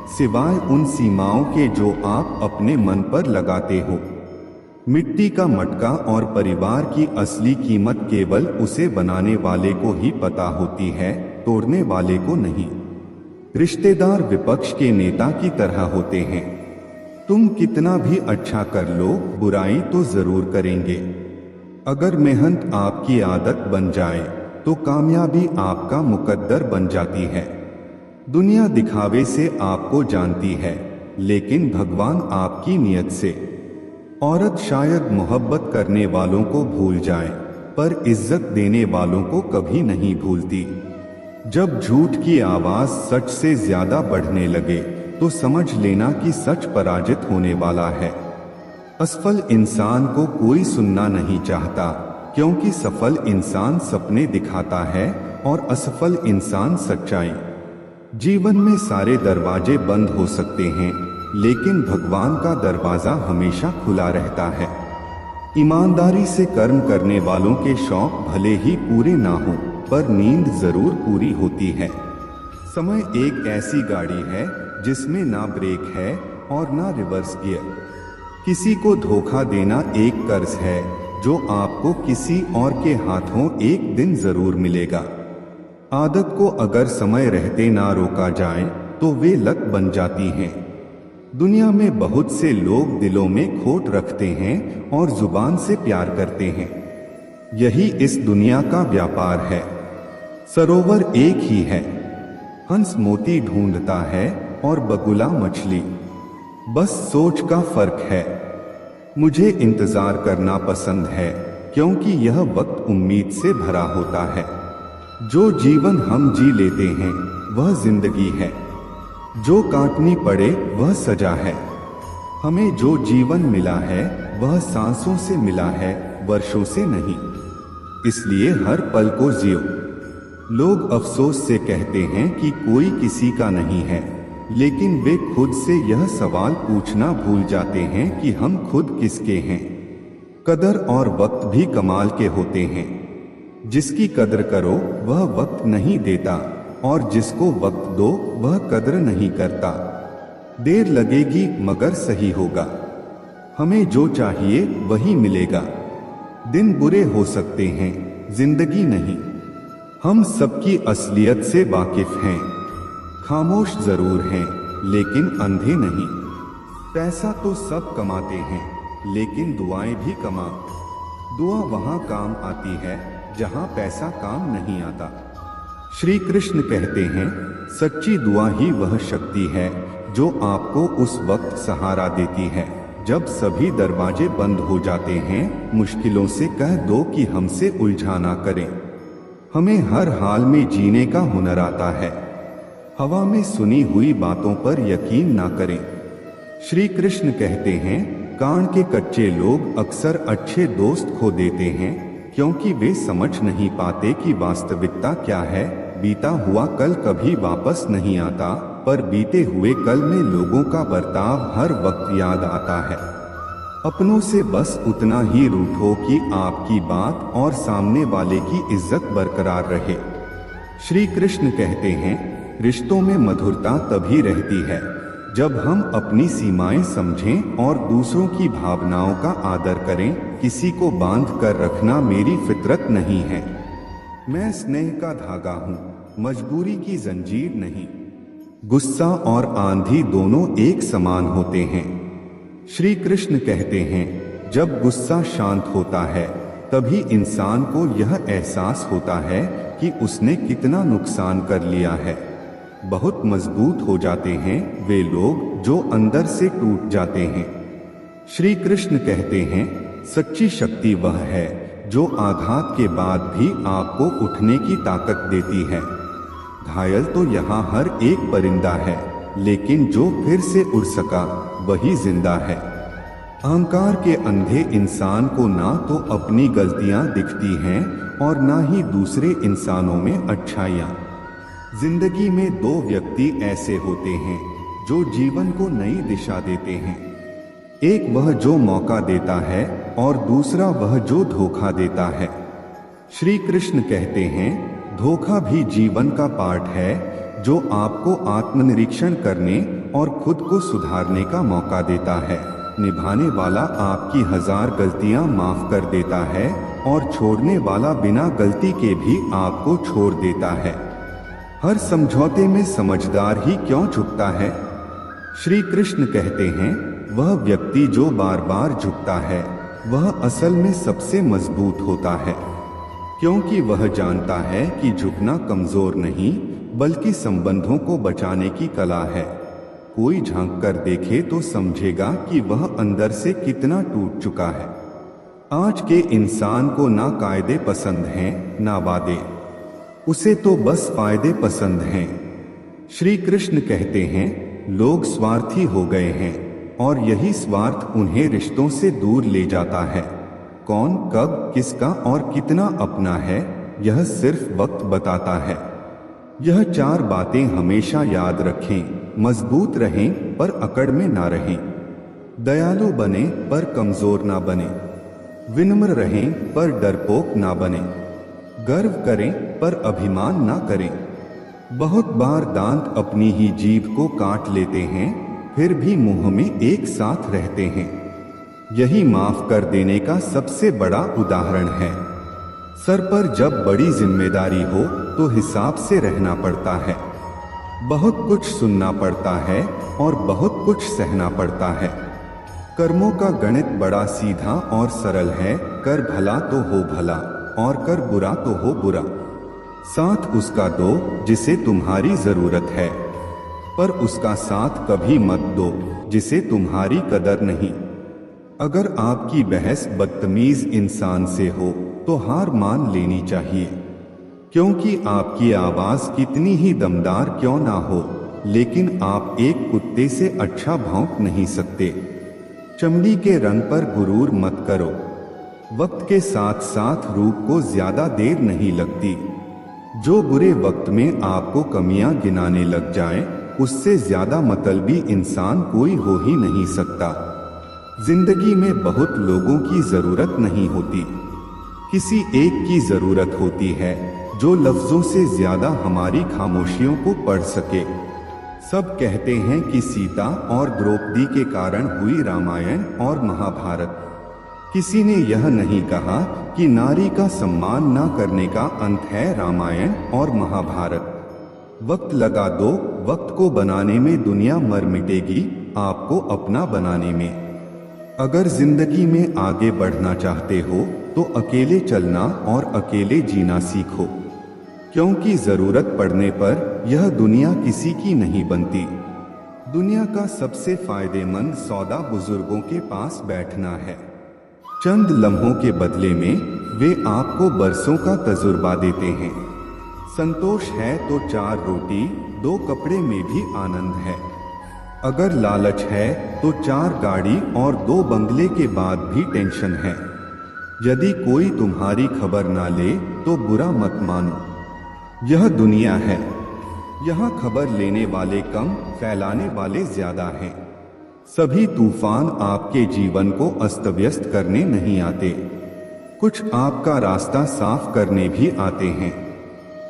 सिवाय उन सीमाओं के जो आप अपने मन पर लगाते हो। मिट्टी का मटका और परिवार की असली कीमत केवल उसे बनाने वाले को ही पता होती है, तोड़ने वाले को नहीं। रिश्तेदार विपक्ष के नेता की तरह होते हैं। तुम कितना भी अच्छा कर लो, बुराई तो जरूर करेंगे। अगर मेहनत आपकी आदत बन जाए तो कामयाबी आपका मुकद्दर बन जाती है। दुनिया दिखावे से आपको जानती है, लेकिन भगवान आपकी नियत से। औरत शायद मोहब्बत करने वालों को भूल जाए, पर इज्जत देने वालों को कभी नहीं भूलती। जब झूठ की आवाज सच से ज्यादा बढ़ने लगे तो समझ लेना कि सच पराजित होने वाला है। असफल इंसान को कोई सुनना नहीं चाहता, क्योंकि सफल इंसान सपने दिखाता है और असफल इंसान सच्चाई। जीवन में सारे दरवाजे बंद हो सकते हैं, लेकिन भगवान का दरवाजा हमेशा खुला रहता है। ईमानदारी से कर्म करने वालों के शौक भले ही पूरे ना हो, पर नींद जरूर पूरी होती है। समय एक ऐसी गाड़ी है जिसमें ना ब्रेक है और ना रिवर्स गियर। किसी को धोखा देना एक कर्ज है जो आपको किसी और के हाथों एक दिन जरूर मिलेगा। आदत को अगर समय रहते ना रोका जाए तो वे लत बन जाती हैं। दुनिया में बहुत से लोग दिलों में खोट रखते हैं और जुबान से प्यार करते हैं। यही इस दुनिया का व्यापार है। सरोवर एक ही है, हंस मोती ढूंढता है और बगुला मछली। बस सोच का फर्क है। मुझे इंतजार करना पसंद है, क्योंकि यह वक्त उम्मीद से भरा होता है। जो जीवन हम जी लेते हैं वह जिंदगी है, जो काटनी पड़े वह सजा है। हमें जो जीवन मिला है वह सांसों से मिला है, वर्षों से नहीं। इसलिए हर पल को जियो। लोग अफसोस से कहते हैं कि कोई किसी का नहीं है, लेकिन वे खुद से यह सवाल पूछना भूल जाते हैं कि हम खुद किसके हैं। कदर और वक्त भी कमाल के होते हैं। जिसकी कदर करो वह वक्त नहीं देता, और जिसको वक्त दो वह कदर नहीं करता। देर लगेगी मगर सही होगा। हमें जो चाहिए वही मिलेगा। दिन बुरे हो सकते हैं, जिंदगी नहीं। हम सबकी असलियत से वाकिफ हैं। खामोश जरूर हैं, लेकिन अंधे नहीं। पैसा तो सब कमाते हैं, लेकिन दुआएं भी कमा। दुआ वहां काम आती है जहां पैसा काम नहीं आता। श्री कृष्ण कहते हैं, सच्ची दुआ ही वह शक्ति है जो आपको उस वक्त सहारा देती है जब सभी दरवाजे बंद हो जाते हैं। मुश्किलों से कह दो कि हमसे उलझा ना करें। हमें हर हाल में जीने का हुनर आता है। हवा में सुनी हुई बातों पर यकीन ना करें। श्री कृष्ण कहते हैं, कान के कच्चे लोग अक्सर अच्छे दोस्त खो देते हैं, क्योंकि वे समझ नहीं पाते कि वास्तविकता क्या है। बीता हुआ कल कभी वापस नहीं आता, पर बीते हुए कल में लोगों का बर्ताव हर वक्त याद आता है। अपनों से बस उतना ही रूठो कि आपकी बात और सामने वाले की इज्जत बरकरार रहे। श्री कृष्ण कहते हैं, रिश्तों में मधुरता तभी रहती है जब हम अपनी सीमाएं समझें और दूसरों की भावनाओं का आदर करें। किसी को बांध कर रखना मेरी फितरत नहीं है। मैं स्नेह का धागा हूँ, मजबूरी की जंजीर नहीं। गुस्सा और आंधी दोनों एक समान होते हैं। श्री कृष्ण कहते हैं, जब गुस्सा शांत होता है तभी इंसान को यह एहसास होता है कि उसने कितना नुकसान कर लिया है। बहुत मजबूत हो जाते हैं वे लोग जो अंदर से टूट जाते हैं। श्री कृष्ण कहते हैं, सच्ची शक्ति वह है जो आघात के बाद भी आपको उठने की ताकत देती है। घायल तो यहाँ हर एक परिंदा है, लेकिन जो फिर से उड़ सका वही जिंदा है। अहंकार के अंधे इंसान को ना तो अपनी गलतियां दिखती हैं और ना ही दूसरे इंसानों में अच्छाइयां। जिंदगी में दो व्यक्ति ऐसे होते हैं जो जीवन को नई दिशा देते हैं। एक वह जो मौका देता है और दूसरा वह जो धोखा देता है। श्री कृष्ण कहते हैं, धोखा भी जीवन का पार्ट है जो आपको आत्मनिरीक्षण करने और खुद को सुधारने का मौका देता है। निभाने वाला आपकी 1000 गलतियां माफ कर देता है और छोड़ने वाला बिना गलती के भी आपको छोड़ देता है। हर समझौते में समझदार ही क्यों झुकता है? श्री कृष्ण कहते हैं, वह व्यक्ति जो बार बार झुकता है वह असल में सबसे मजबूत होता है, क्योंकि वह जानता है कि झुकना कमजोर नहीं बल्कि संबंधों को बचाने की कला है। कोई झांक कर देखे तो समझेगा कि वह अंदर से कितना टूट चुका है। आज के इंसान को ना कायदे पसंद हैं ना वादे, उसे तो बस फायदे पसंद हैं। श्री कृष्ण कहते हैं, लोग स्वार्थी हो गए हैं और यही स्वार्थ उन्हें रिश्तों से दूर ले जाता है। कौन कब किसका और कितना अपना है यह सिर्फ वक्त बताता है। यह 4 बातें हमेशा याद रखें। मजबूत रहें पर अकड़ में ना रहें, दयालु बने पर कमजोर ना बने, विनम्र रहें पर डरपोक ना बने, गर्व करें पर अभिमान ना करें। बहुत बार दांत अपनी ही जीभ को काट लेते हैं फिर भी मुंह में एक साथ रहते हैं। यही माफ कर देने का सबसे बड़ा उदाहरण है। सर पर जब बड़ी जिम्मेदारी हो तो हिसाब से रहना पड़ता है। बहुत कुछ सुनना पड़ता है और बहुत कुछ सहना पड़ता है। कर्मों का गणित बड़ा सीधा और सरल है। कर भला तो हो भला और कर बुरा तो हो बुरा। साथ उसका दो जिसे तुम्हारी जरूरत है, पर उसका साथ कभी मत दो जिसे तुम्हारी कदर नहीं। अगर आपकी बहस बदतमीज इंसान से हो तो हार मान लेनी चाहिए, क्योंकि आपकी आवाज कितनी ही दमदार क्यों ना हो लेकिन आप एक कुत्ते से अच्छा भौंक नहीं सकते। चमड़ी के रंग पर गुरूर मत करो। वक्त के साथ साथ रूप को ज्यादा देर नहीं लगती। जो बुरे वक्त में आपको कमियां गिनाने लग जाए उससे ज्यादा मतलबी इंसान कोई हो ही नहीं सकता। जिंदगी में बहुत लोगों की जरूरत नहीं होती, किसी एक की जरूरत होती है जो लफ्जों से ज्यादा हमारी खामोशियों को पढ़ सके। सब कहते हैं कि सीता और द्रौपदी के कारण हुई रामायण और महाभारत। किसी ने यह नहीं कहा कि नारी का सम्मान न करने का अंत है रामायण और महाभारत। वक्त लगा दो, वक्त को बनाने में दुनिया मर मिटेगी, आपको अपना बनाने में। अगर जिंदगी में आगे बढ़ना चाहते हो तो अकेले चलना और अकेले जीना सीखो, क्योंकि जरूरत पड़ने पर यह दुनिया किसी की नहीं बनती। दुनिया का सबसे फायदेमंद सौदा बुजुर्गों के पास बैठना है। चंद लम्हों के बदले में वे आपको बरसों का तजुर्बा देते हैं। संतोष है तो 4 रोटी 2 कपड़े में भी आनंद है। अगर लालच है तो 4 गाड़ी और 2 बंगले के बाद भी टेंशन है। यदि कोई तुम्हारी खबर ना ले तो बुरा मत मानो। यह दुनिया है, यहाँ खबर लेने वाले कम, फैलाने वाले ज्यादा हैं। सभी तूफान आपके जीवन को अस्त व्यस्त करने नहीं आते, कुछ आपका रास्ता साफ करने भी आते हैं।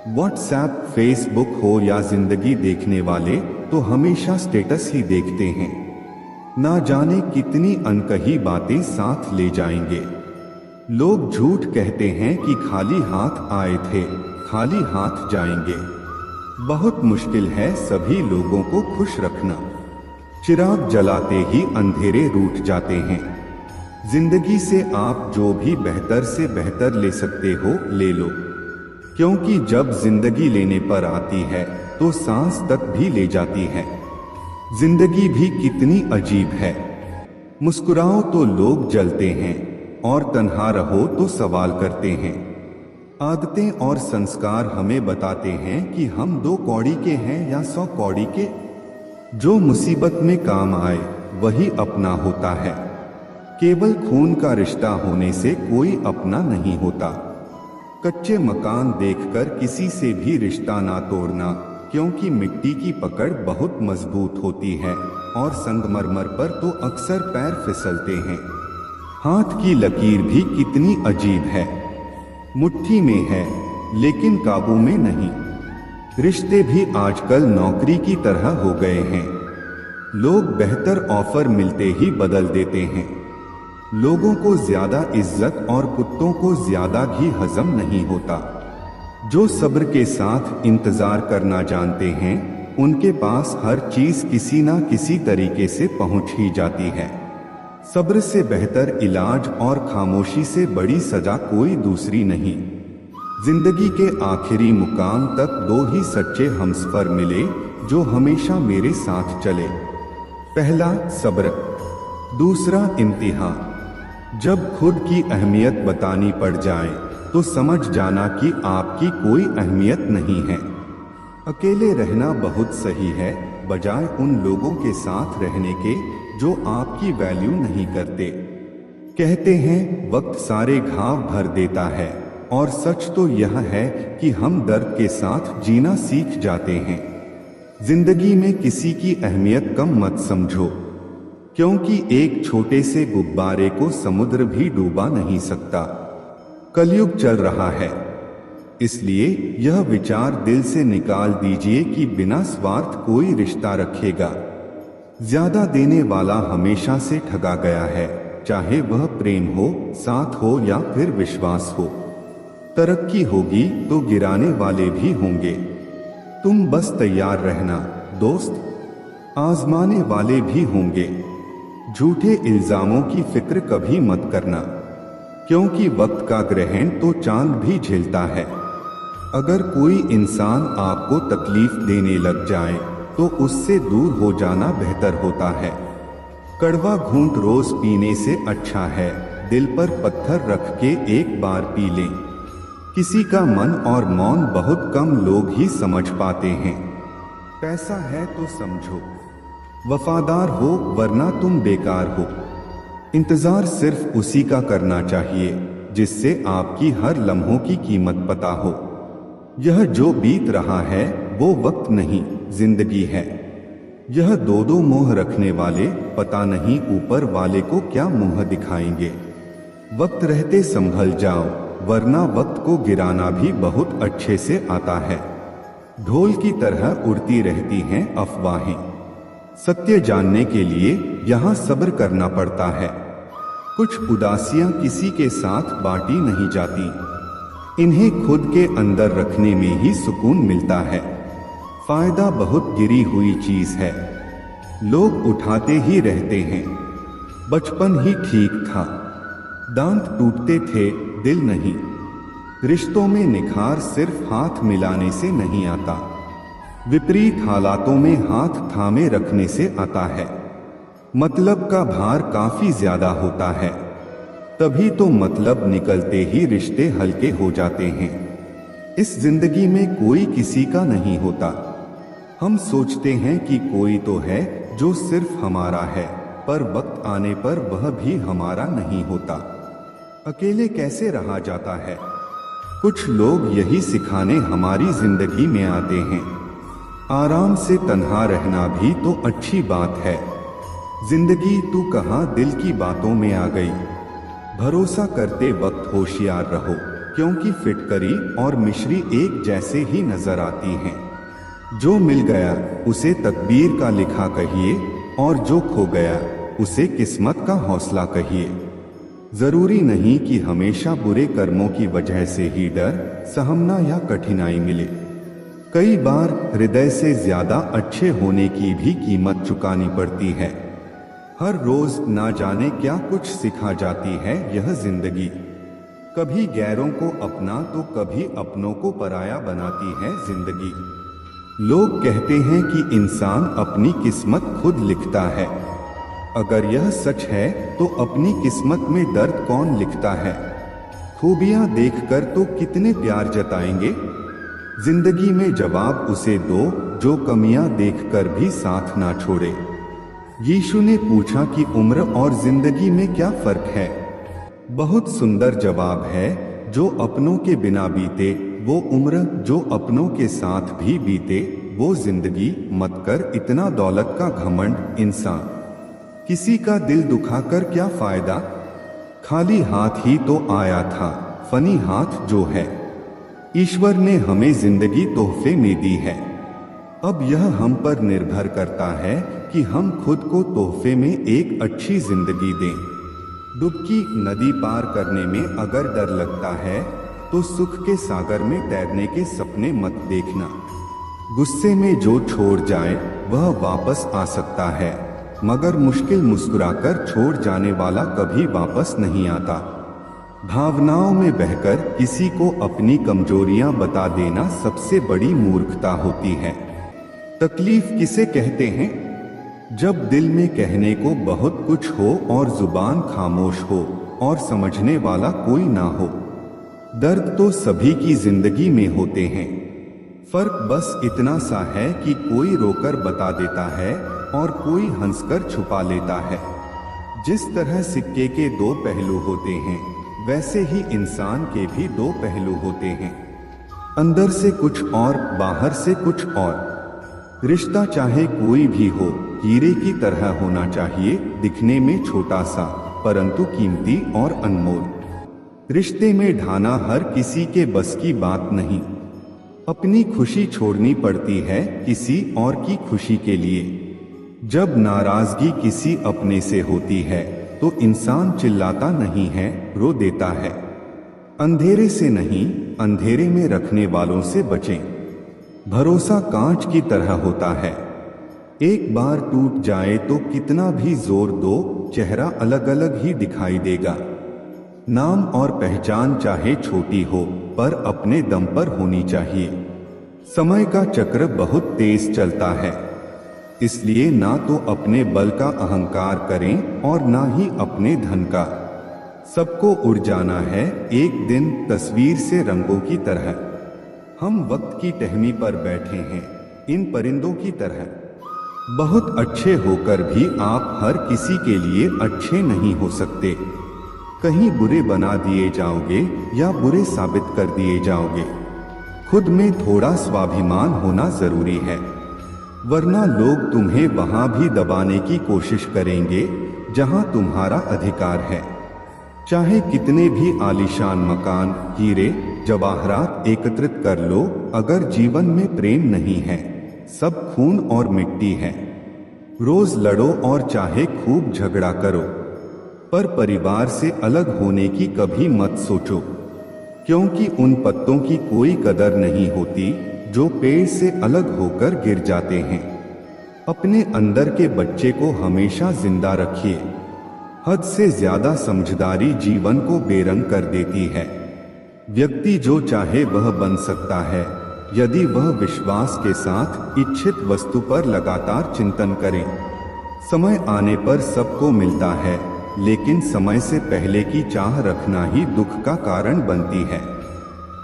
व्हाट्सएप, फेसबुक हो या जिंदगी देखने वाले तो हमेशा स्टेटस ही देखते हैं। ना जाने कितनी अनकही बातें साथ ले जाएंगे। लोग झूठ कहते हैं कि खाली हाथ आए थे, खाली हाथ जाएंगे। बहुत मुश्किल है सभी लोगों को खुश रखना। चिराग जलाते ही अंधेरे रूठ जाते हैं। जिंदगी से आप जो भी बेहतर से बेहतर ले सकते हो ले लो, क्योंकि जब जिंदगी लेने पर आती है तो सांस तक भी ले जाती है। जिंदगी भी कितनी अजीब है। मुस्कुराओ तो लोग जलते हैं और तन्हा रहो तो सवाल करते हैं। आदतें और संस्कार हमें बताते हैं कि हम 2 कौड़ी के हैं या 100 कौड़ी के। जो मुसीबत में काम आए वही अपना होता है। केवल खून का रिश्ता होने से कोई अपना नहीं होता। कच्चे मकान देखकर किसी से भी रिश्ता ना तोड़ना, क्योंकि मिट्टी की पकड़ बहुत मजबूत होती है और संगमरमर पर तो अक्सर पैर फिसलते हैं। हाथ की लकीर भी कितनी अजीब है, मुट्ठी में है लेकिन काबू में नहीं। रिश्ते भी आजकल नौकरी की तरह हो गए हैं। लोग बेहतर ऑफर मिलते ही बदल देते हैं। लोगों को ज्यादा इज्जत और कुत्तों को ज्यादा घी हजम नहीं होता। जो सब्र के साथ इंतजार करना जानते हैं, उनके पास हर चीज किसी ना किसी तरीके से पहुंच ही जाती है। सब्र से बेहतर इलाज और खामोशी से बड़ी सजा कोई दूसरी नहीं। जिंदगी के आखिरी मुकाम तक दो ही सच्चे हमसफर मिले जो हमेशा मेरे साथ चले। पहला सब्र, दूसरा इम्तिहान। जब खुद की अहमियत बतानी पड़ जाए तो समझ जाना कि आपकी कोई अहमियत नहीं है। अकेले रहना बहुत सही है, बजाय उन लोगों के साथ रहने के जो आपकी वैल्यू नहीं करते। कहते हैं वक्त सारे घाव भर देता है, और सच तो यह है कि हम दर्द के साथ जीना सीख जाते हैं। जिंदगी में किसी की अहमियत कम मत समझो, क्योंकि एक छोटे से गुब्बारे को समुद्र भी डूबा नहीं सकता। कलयुग चल रहा है, इसलिए यह विचार दिल से निकाल दीजिए कि बिना स्वार्थ कोई रिश्ता रखेगा। ज्यादा देने वाला हमेशा से ठगा गया है, चाहे वह प्रेम हो, साथ हो या फिर विश्वास हो। तरक्की होगी तो गिराने वाले भी होंगे, तुम बस तैयार रहना दोस्त। आजमाने वाले भी होंगे। झूठे इल्जामों की फिक्र कभी मत करना, क्योंकि वक्त का ग्रहण तो चांद भी झेलता है। अगर कोई इंसान आपको तकलीफ देने लग जाए तो उससे दूर हो जाना बेहतर होता है। कड़वा घूंट रोज पीने से अच्छा है दिल पर पत्थर रख के एक बार पी लें। किसी का मन और मौन बहुत कम लोग ही समझ पाते हैं। पैसा है तो समझो, वफादार हो वरना तुम बेकार हो। इंतजार सिर्फ उसी का करना चाहिए जिससे आपकी हर लम्हों की कीमत पता हो। यह जो बीत रहा है वो वक्त नहीं, जिंदगी है। यह दो दो मोह रखने वाले पता नहीं ऊपर वाले को क्या मुंह दिखाएंगे। वक्त रहते संभल जाओ, वरना वक्त को गिराना भी बहुत अच्छे से आता है। ढोल की तरह उड़ती रहती हैं अफवाहें। सत्य जानने के लिए यहाँ सब्र करना पड़ता है। कुछ उदासियां किसी के साथ बांटी नहीं जाती, इन्हें खुद के अंदर रखने में ही सुकून मिलता है। फायदा बहुत गिरी हुई चीज है, लोग उठाते ही रहते हैं। बचपन ही ठीक था, दांत टूटते थे दिल नहीं। रिश्तों में निखार सिर्फ हाथ मिलाने से नहीं आता, विपरीत हालातों में हाथ थामे रखने से आता है। मतलब का भार काफी ज्यादा होता है, तभी तो मतलब निकलते ही रिश्ते हल्के हो जाते हैं। इस जिंदगी में कोई किसी का नहीं होता। हम सोचते हैं कि कोई तो है जो सिर्फ हमारा है, पर वक्त आने पर वह भी हमारा नहीं होता। अकेले कैसे रहा जाता है, कुछ लोग यही सिखाने हमारी जिंदगी में आते हैं। आराम से तन्हा रहना भी तो अच्छी बात है। जिंदगी तू कहाँ दिल की बातों में आ गई। भरोसा करते वक्त होशियार रहो, क्योंकि फिटकरी और मिश्री एक जैसे ही नजर आती हैं। जो मिल गया उसे तकदीर का लिखा कहिए, और जो खो गया उसे किस्मत का हौसला कहिए। जरूरी नहीं कि हमेशा बुरे कर्मों की वजह से ही डर, सहमना या कठिनाई मिले। कई बार हृदय से ज्यादा अच्छे होने की भी कीमत चुकानी पड़ती है। हर रोज ना जाने क्या कुछ सिखा जाती है यह जिंदगी। कभी गैरों को अपना तो कभी अपनों को पराया बनाती है जिंदगी। लोग कहते हैं कि इंसान अपनी किस्मत खुद लिखता है। अगर यह सच है तो अपनी किस्मत में दर्द कौन लिखता है। खूबियां देखकर तो कितने प्यार जताएंगे। जिंदगी में जवाब उसे दो जो कमियां देखकर भी साथ ना छोड़े। यीशु ने पूछा कि उम्र और जिंदगी में क्या फर्क है। बहुत सुंदर जवाब है। जो अपनों के बिना बीते वो उम्र, जो अपनों के साथ भी बीते वो जिंदगी। मत कर इतना दौलत का घमंड इंसान, किसी का दिल दुखाकर क्या फायदा। खाली हाथ ही तो आया था, फनी हाथ जो है। ईश्वर ने हमें जिंदगी तोहफे में दी है। अब यह हम पर निर्भर करता है कि हम खुद को तोहफे में एक अच्छी जिंदगी दें। डुबकी नदी पार करने में अगर डर लगता है तो सुख के सागर में तैरने के सपने मत देखना। गुस्से में जो छोड़ जाए वह वापस आ सकता है, मगर मुश्किल मुस्कुराकर छोड़ जाने वाला कभी वापस नहीं आता। भावनाओं में बहकर किसी को अपनी कमजोरियां बता देना सबसे बड़ी मूर्खता होती है। तकलीफ किसे कहते हैं? जब दिल में कहने को बहुत कुछ हो और जुबान खामोश हो और समझने वाला कोई ना हो। दर्द तो सभी की जिंदगी में होते हैं। फर्क बस इतना सा है कि कोई रोकर बता देता है और कोई हंसकर छुपा लेता है। जिस तरह सिक्के के दो पहलू होते हैं, वैसे ही इंसान के भी दो पहलू होते हैं। अंदर से कुछ और बाहर से कुछ और। रिश्ता चाहे कोई भी हो, हीरे की तरह होना चाहिए, दिखने में छोटा सा परंतु कीमती और अनमोल। रिश्ते में ढाना हर किसी के बस की बात नहीं। अपनी खुशी छोड़नी पड़ती है किसी और की खुशी के लिए। जब नाराजगी किसी अपने से होती है तो इंसान चिल्लाता नहीं है, रो देता है। अंधेरे से नहीं, अंधेरे में रखने वालों से बचें। भरोसा कांच की तरह होता है, एक बार टूट जाए तो कितना भी जोर दो, चेहरा अलग अलग ही दिखाई देगा। नाम और पहचान चाहे छोटी हो पर अपने दम पर होनी चाहिए। समय का चक्र बहुत तेज चलता है, इसलिए ना तो अपने बल का अहंकार करें और ना ही अपने धन का। सबको उड़ जाना है एक दिन तस्वीर से रंगों की तरह। हम वक्त की टहनी पर बैठे हैं इन परिंदों की तरह। बहुत अच्छे होकर भी आप हर किसी के लिए अच्छे नहीं हो सकते। कहीं बुरे बना दिए जाओगे या बुरे साबित कर दिए जाओगे। खुद में थोड़ा स्वाभिमान होना जरूरी है, वरना लोग तुम्हें वहां भी दबाने की कोशिश करेंगे जहां तुम्हारा अधिकार है। चाहे कितने भी आलीशान मकान, हीरे जवाहरात एकत्रित कर लो, अगर जीवन में प्रेम नहीं है, सब खून और मिट्टी है। रोज लड़ो और चाहे खूब झगड़ा करो, पर परिवार से अलग होने की कभी मत सोचो, क्योंकि उन पत्तों की कोई कदर नहीं होती जो पेड़ से अलग होकर गिर जाते हैं। अपने अंदर के बच्चे को हमेशा जिंदा रखिए। हद से ज्यादा समझदारी जीवन को बेरंग कर देती है। व्यक्ति जो चाहे वह बन सकता है यदि वह विश्वास के साथ इच्छित वस्तु पर लगातार चिंतन करे। समय आने पर सबको मिलता है, लेकिन समय से पहले की चाह रखना ही दुख का कारण बनती है।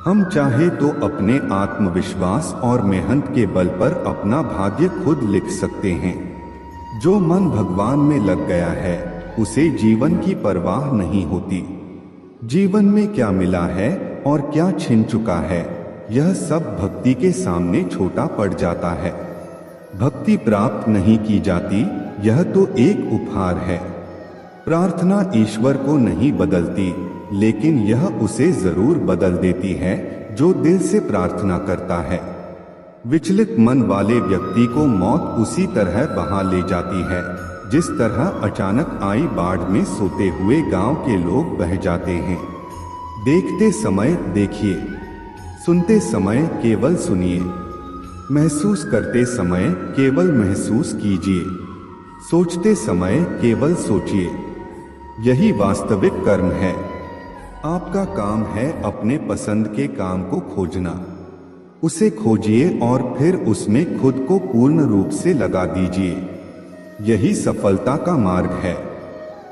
हम चाहे तो अपने आत्मविश्वास और मेहनत के बल पर अपना भाग्य खुद लिख सकते हैं। जो मन भगवान में लग गया है उसे जीवन की परवाह नहीं होती। जीवन में क्या मिला है और क्या छिन चुका है, यह सब भक्ति के सामने छोटा पड़ जाता है। भक्ति प्राप्त नहीं की जाती, यह तो एक उपहार है। प्रार्थना ईश्वर को नहीं बदलती, लेकिन यह उसे जरूर बदल देती है जो दिल से प्रार्थना करता है। विचलित मन वाले व्यक्ति को मौत उसी तरह बहा ले जाती है जिस तरह अचानक आई बाढ़ में सोते हुए गांव के लोग बह जाते हैं। देखते समय देखिए, सुनते समय केवल सुनिए, महसूस करते समय केवल महसूस कीजिए, सोचते समय केवल सोचिए। यही वास्तविक कर्म है। आपका काम है अपने पसंद के काम को खोजना। उसे खोजिए और फिर उसमें खुद को पूर्ण रूप से लगा दीजिए। यही सफलता का मार्ग है।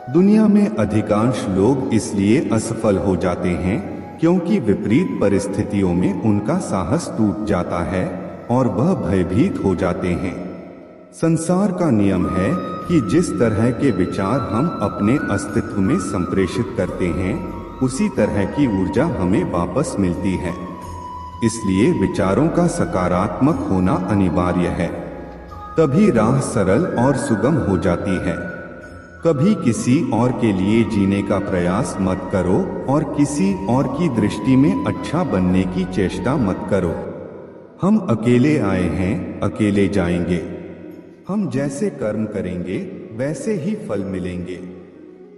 दुनिया में अधिकांश लोग इसलिए असफल हो जाते हैं क्योंकि विपरीत परिस्थितियों में उनका साहस टूट जाता है और वह भयभीत हो जाते हैं। संसार का नियम है कि जिस तरह के विचार हम अपने अस्तित्व में संप्रेषित करते हैं, उसी तरह की ऊर्जा हमें वापस मिलती है। इसलिए विचारों का सकारात्मक होना अनिवार्य है, तभी राह सरल और सुगम हो जाती है। कभी किसी और के लिए जीने का प्रयास मत करो और किसी और की दृष्टि में अच्छा बनने की चेष्टा मत करो। हम अकेले आए हैं, अकेले जाएंगे। हम जैसे कर्म करेंगे वैसे ही फल मिलेंगे।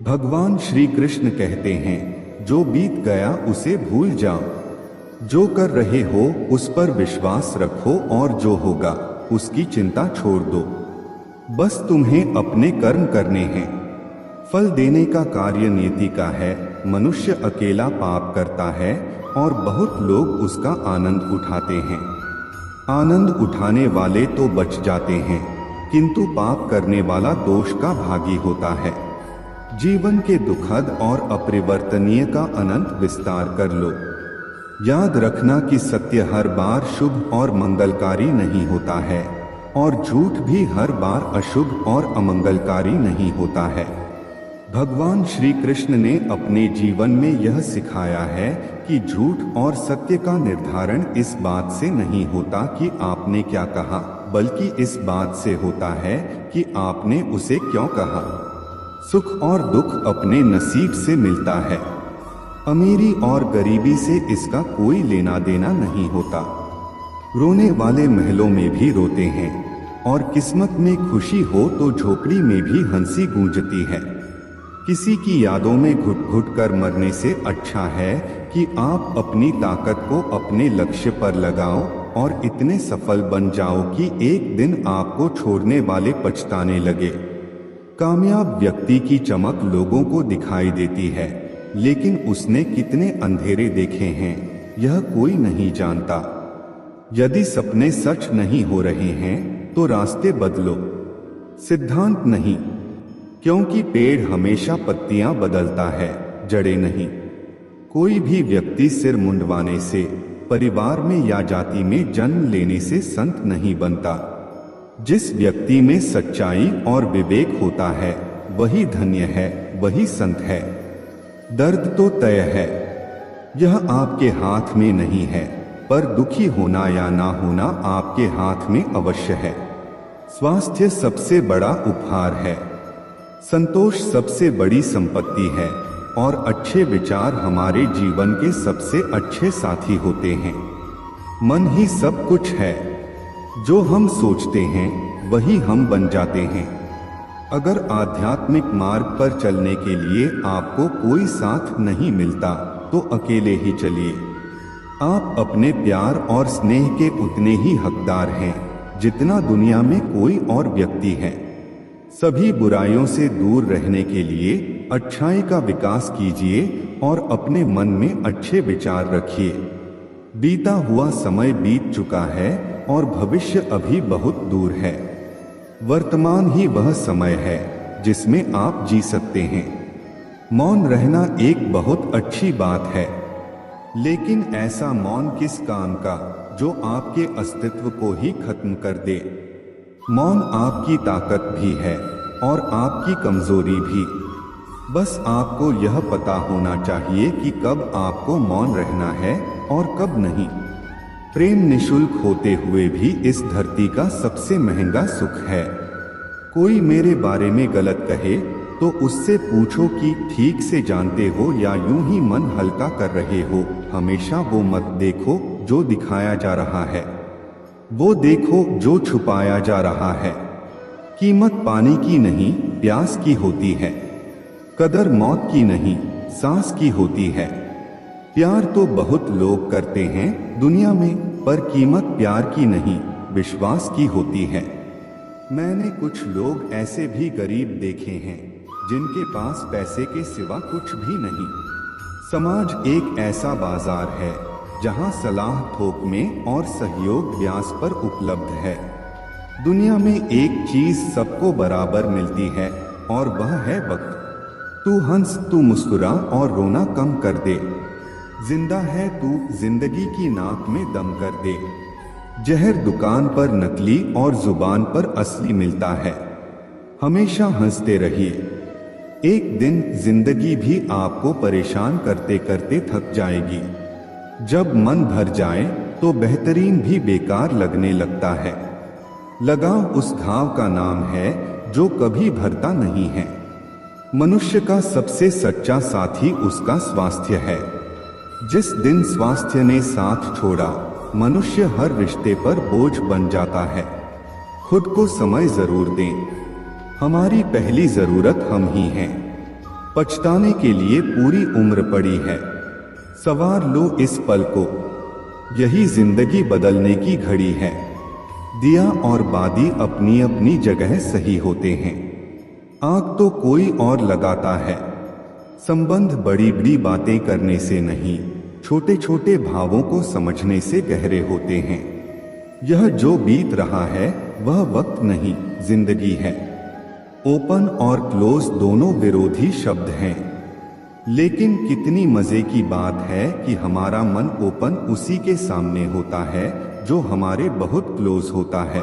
भगवान श्री कृष्ण कहते हैं, जो बीत गया उसे भूल जाओ, जो कर रहे हो उस पर विश्वास रखो और जो होगा उसकी चिंता छोड़ दो। बस तुम्हें अपने कर्म करने हैं। फल देने का कार्य नियति का है। मनुष्य अकेला पाप करता है और बहुत लोग उसका आनंद उठाते हैं। आनंद उठाने वाले तो बच जाते हैं, किंतु पाप करने वाला दोष का भागी होता है। जीवन के दुखद और अपरिवर्तनीय का अनंत विस्तार कर लो। याद रखना कि सत्य हर बार शुभ और मंगलकारी नहीं होता है और झूठ भी हर बार अशुभ और अमंगलकारी नहीं होता है। भगवान श्री कृष्ण ने अपने जीवन में यह सिखाया है कि झूठ और सत्य का निर्धारण इस बात से नहीं होता कि आपने क्या कहा, बल्कि इस बात से होता है कि आपने उसे क्यों कहा। सुख और दुख अपने नसीब से मिलता है। अमीरी और गरीबी से इसका कोई लेना देना नहीं होता। रोने वाले महलों में भी रोते हैं और किस्मत में खुशी हो तो झोपड़ी में भी हंसी गूंजती है। किसी की यादों में घुट घुट कर मरने से अच्छा है कि आप अपनी ताकत को अपने लक्ष्य पर लगाओ और इतने सफल बन जाओ कि एक दिन आपको छोड़ने वाले पछताने लगे। कामयाब व्यक्ति की चमक लोगों को दिखाई देती है, लेकिन उसने कितने अंधेरे देखे हैं यह कोई नहीं जानता। यदि सपने सच नहीं हो रहे हैं तो रास्ते बदलो, सिद्धांत नहीं, क्योंकि पेड़ हमेशा पत्तियां बदलता है, जड़ें नहीं। कोई भी व्यक्ति सिर मुंडवाने से, परिवार में या जाति में जन्म लेने से संत नहीं बनता। जिस व्यक्ति में सच्चाई और विवेक होता है वही धन्य है, वही संत है। दर्द तो तय है, यह आपके हाथ में नहीं है, पर दुखी होना या ना होना आपके हाथ में अवश्य है। स्वास्थ्य सबसे बड़ा उपहार है, संतोष सबसे बड़ी संपत्ति है और अच्छे विचार हमारे जीवन के सबसे अच्छे साथी होते हैं। मन ही सब कुछ है, जो हम सोचते हैं वही हम बन जाते हैं। अगर आध्यात्मिक मार्ग पर चलने के लिए आपको कोई साथ नहीं मिलता तो अकेले ही चलिए। आप अपने प्यार और स्नेह के उतने ही हकदार हैं जितना दुनिया में कोई और व्यक्ति है। सभी बुराइयों से दूर रहने के लिए अच्छाई का विकास कीजिए और अपने मन में अच्छे विचार रखिए। बीता हुआ समय बीत चुका है और भविष्य अभी बहुत दूर है। वर्तमान ही वह समय है जिसमें आप जी सकते हैं। मौन रहना एक बहुत अच्छी बात है, लेकिन ऐसा मौन किस काम का जो आपके अस्तित्व को ही खत्म कर दे। मौन आपकी ताकत भी है और आपकी कमजोरी भी। बस आपको यह पता होना चाहिए कि कब आपको मौन रहना है और कब नहीं। प्रेम निशुल्क होते हुए भी इस धरती का सबसे महंगा सुख है। कोई मेरे बारे में गलत कहे तो उससे पूछो कि ठीक से जानते हो या यूं ही मन हल्का कर रहे हो। हमेशा वो मत देखो जो दिखाया जा रहा है, वो देखो जो छुपाया जा रहा है। कीमत पानी की नहीं, प्यास की होती है। कदर मौत की नहीं, सांस की होती है। प्यार तो बहुत लोग करते हैं दुनिया में, पर कीमत प्यार की नहीं, विश्वास की होती है। मैंने कुछ लोग ऐसे भी गरीब देखे हैं जिनके पास पैसे के सिवा कुछ भी नहीं। समाज एक ऐसा बाजार है जहां सलाह थोक में और सहयोग ब्याज पर उपलब्ध है। दुनिया में एक चीज सबको बराबर मिलती है और वह है वक्त। तू हंस, तू मुस्कुरा और रोना कम कर दे। जिंदा है तू, जिंदगी की नाक में दम कर दे। जहर दुकान पर नकली और जुबान पर असली मिलता है। हमेशा हंसते रहिए। एक दिन जिंदगी भी आपको परेशान करते करते थक जाएगी। जब मन भर जाए तो बेहतरीन भी बेकार लगने लगता है। लगाव उस घाव का नाम है जो कभी भरता नहीं है। मनुष्य का सबसे सच्चा साथी उसका स्वास्थ्य है। जिस दिन स्वास्थ्य ने साथ छोड़ा, मनुष्य हर रिश्ते पर बोझ बन जाता है। खुद को समय जरूर दें। हमारी पहली जरूरत हम ही हैं। पछताने के लिए पूरी उम्र पड़ी है। सवार लो इस पल को, यही जिंदगी बदलने की घड़ी है। दिया और बादी अपनी अपनी जगह सही होते हैं। आग तो कोई और लगाता है। संबंध बड़ी बड़ी बातें करने से नहीं, छोटे छोटे भावों को समझने से गहरे होते हैं। यह जो बीत रहा है वह वक्त नहीं, जिंदगी है। ओपन और क्लोज दोनों विरोधी शब्द हैं, लेकिन कितनी मजे की बात है कि हमारा मन ओपन उसी के सामने होता है जो हमारे बहुत क्लोज होता है।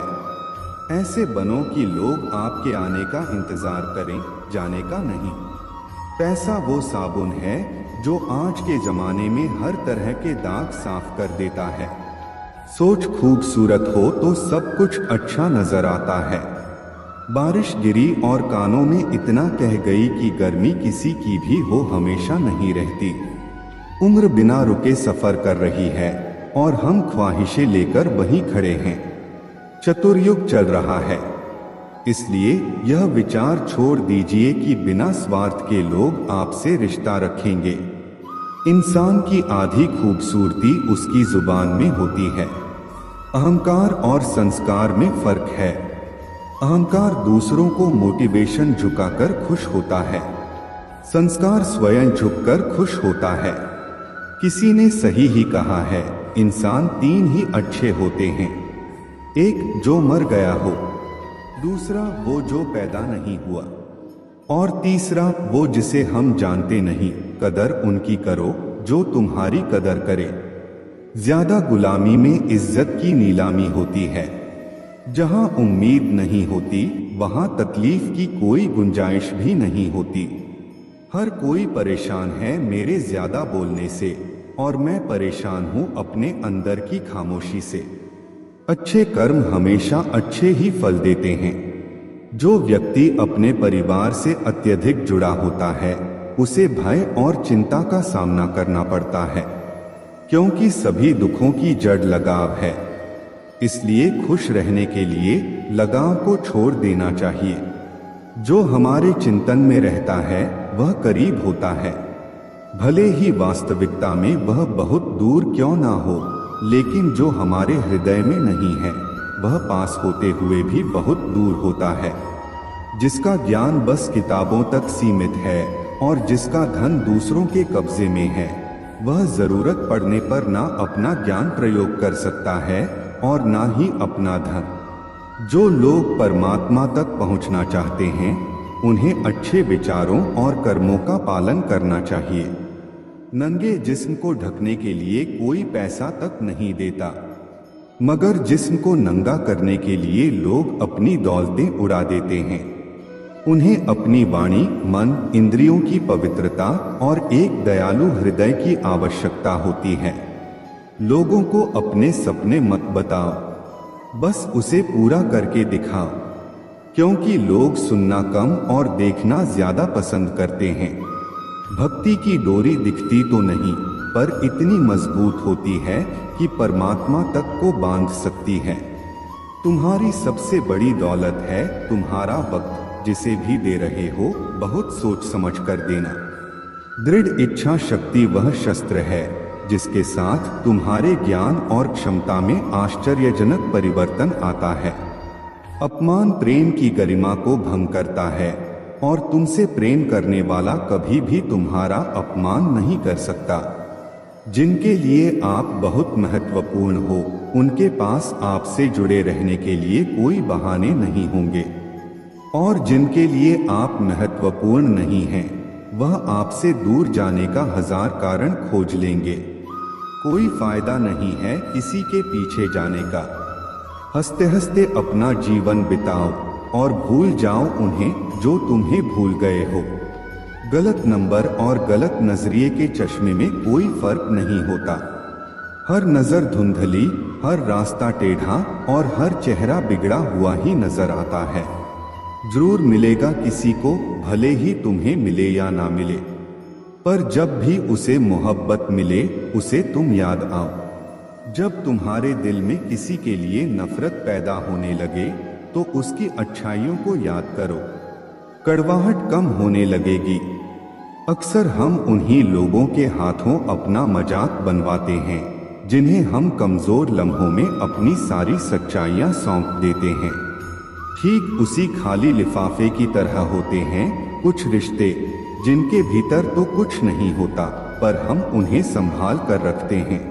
ऐसे बनो कि लोग आपके आने का इंतजार करें, जाने का नहीं। पैसा वो साबुन है जो आज के जमाने में हर तरह के दाग साफ कर देता है। सोच खूबसूरत हो तो सब कुछ अच्छा नजर आता है। बारिश गिरी और कानों में इतना कह गई कि गर्मी किसी की भी हो हमेशा नहीं रहती। उम्र बिना रुके सफर कर रही है और हम ख्वाहिशें लेकर वहीं खड़े हैं। चतुर्युग चल रहा है, इसलिए यह विचार छोड़ दीजिए कि बिना स्वार्थ के लोग आपसे रिश्ता रखेंगे। इंसान की आधी खूबसूरती उसकी जुबान में होती है। अहंकार और संस्कार में फर्क है। अहंकार दूसरों को मोटिवेशन झुकाकर खुश होता है, संस्कार स्वयं झुककर खुश होता है। किसी ने सही ही कहा है, इंसान तीन ही अच्छे होते हैं। एक जो मर गया हो, दूसरा वो जो पैदा नहीं हुआ, और तीसरा वो जिसे हम जानते नहीं। कदर उनकी करो जो तुम्हारी कदर करे। ज्यादा गुलामी में इज्जत की नीलामी होती है। जहां उम्मीद नहीं होती वहां तकलीफ की कोई गुंजाइश भी नहीं होती। हर कोई परेशान है मेरे ज्यादा बोलने से, और मैं परेशान हूं अपने अंदर की खामोशी से। अच्छे कर्म हमेशा अच्छे ही फल देते हैं। जो व्यक्ति अपने परिवार से अत्यधिक जुड़ा होता है उसे भय और चिंता का सामना करना पड़ता है, क्योंकि सभी दुखों की जड़ लगाव है। इसलिए खुश रहने के लिए लगाव को छोड़ देना चाहिए। जो हमारे चिंतन में रहता है वह करीब होता है, भले ही वास्तविकता में वह बहुत दूर क्यों ना हो। लेकिन जो हमारे हृदय में नहीं है वह पास होते हुए भी बहुत दूर होता है। जिसका ज्ञान बस किताबों तक सीमित है और जिसका धन दूसरों के कब्जे में है, वह जरूरत पड़ने पर ना अपना ज्ञान प्रयोग कर सकता है और ना ही अपना धन। जो लोग परमात्मा तक पहुंचना चाहते हैं उन्हें अच्छे विचारों और कर्मों का पालन करना चाहिए। नंगे जिस्म को ढकने के लिए कोई पैसा तक नहीं देता, मगर जिस्म को नंगा करने के लिए लोग अपनी दौलतें उड़ा देते हैं। उन्हें अपनी वाणी, मन, इंद्रियों की पवित्रता और एक दयालु हृदय की आवश्यकता होती है। लोगों को अपने सपने मत बताओ, बस उसे पूरा करके दिखाओ, क्योंकि लोग सुनना कम और देखना ज्यादा पसंद करते हैं। भक्ति की डोरी दिखती तो नहीं, पर इतनी मजबूत होती है कि परमात्मा तक को बांध सकती है। तुम्हारी सबसे बड़ी दौलत है तुम्हारा वक्त। जिसे भी दे रहे हो बहुत सोच समझ कर देना। दृढ़ इच्छा शक्ति वह शस्त्र है जिसके साथ तुम्हारे ज्ञान और क्षमता में आश्चर्यजनक परिवर्तन आता है। अपमान प्रेम की गरिमा को भंग करता है और तुमसे प्रेम करने वाला कभी भी तुम्हारा अपमान नहीं कर सकता। जिनके लिए आप बहुत महत्वपूर्ण हो उनके पास आपसे जुड़े रहने के लिए कोई बहाने नहीं होंगे, और जिनके लिए आप महत्वपूर्ण नहीं हैं वह आपसे दूर जाने का 1000 कारण खोज लेंगे। कोई फायदा नहीं है किसी के पीछे जाने का। हंसते हंसते अपना जीवन बिताओ और भूल जाओ उन्हें जो तुम्हें भूल गए हो। गलत नंबर और गलत नजरिए के चश्मे में कोई फर्क नहीं होता। हर नजर धुंधली, हर रास्ता टेढ़ा और हर चेहरा बिगड़ा हुआ ही नजर आता है। जरूर मिलेगा किसी को, भले ही तुम्हें मिले या ना मिले, पर जब भी उसे मोहब्बत मिले उसे तुम याद आओ। जब तुम्हारे दिल में किसी के लिए नफरत पैदा होने लगे तो उसकी अच्छाइयों को याद करो, कड़वाहट कम होने लगेगी। अक्सर हम उन्हीं लोगों के हाथों अपना मजाक बनवाते हैं जिन्हें हम कमजोर लम्हों में अपनी सारी सच्चाइयां सौंप देते हैं। ठीक उसी खाली लिफाफे की तरह होते हैं कुछ रिश्ते जिनके भीतर तो कुछ नहीं होता, पर हम उन्हें संभाल कर रखते हैं।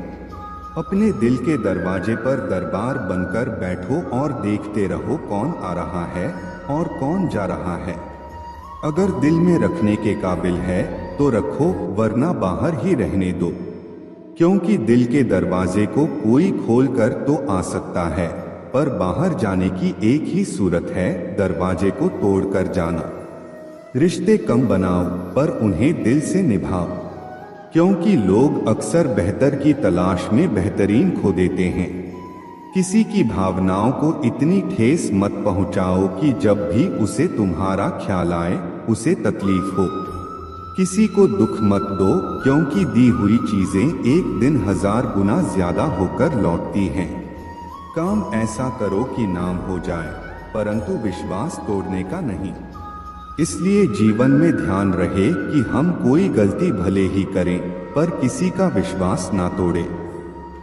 अपने दिल के दरवाजे पर दरबार बनकर बैठो और देखते रहो कौन आ रहा है और कौन जा रहा है। अगर दिल में रखने के काबिल है तो रखो, वरना बाहर ही रहने दो, क्योंकि दिल के दरवाजे को कोई खोल कर तो आ सकता है, पर बाहर जाने की एक ही सूरत है, दरवाजे को तोड़कर जाना। रिश्ते कम बनाओ पर उन्हें दिल से निभाओ, क्योंकि लोग अक्सर बेहतर की तलाश में बेहतरीन खो देते हैं। किसी की भावनाओं को इतनी ठेस मत पहुंचाओ कि जब भी उसे तुम्हारा ख्याल आए उसे तकलीफ हो। किसी को दुख मत दो, क्योंकि दी हुई चीजें एक दिन 1000 गुना ज्यादा होकर लौटती हैं। काम ऐसा करो कि नाम हो जाए, परंतु विश्वास तोड़ने का नहीं। इसलिए जीवन में ध्यान रहे कि हम कोई गलती भले ही करें, पर किसी का विश्वास ना तोड़े,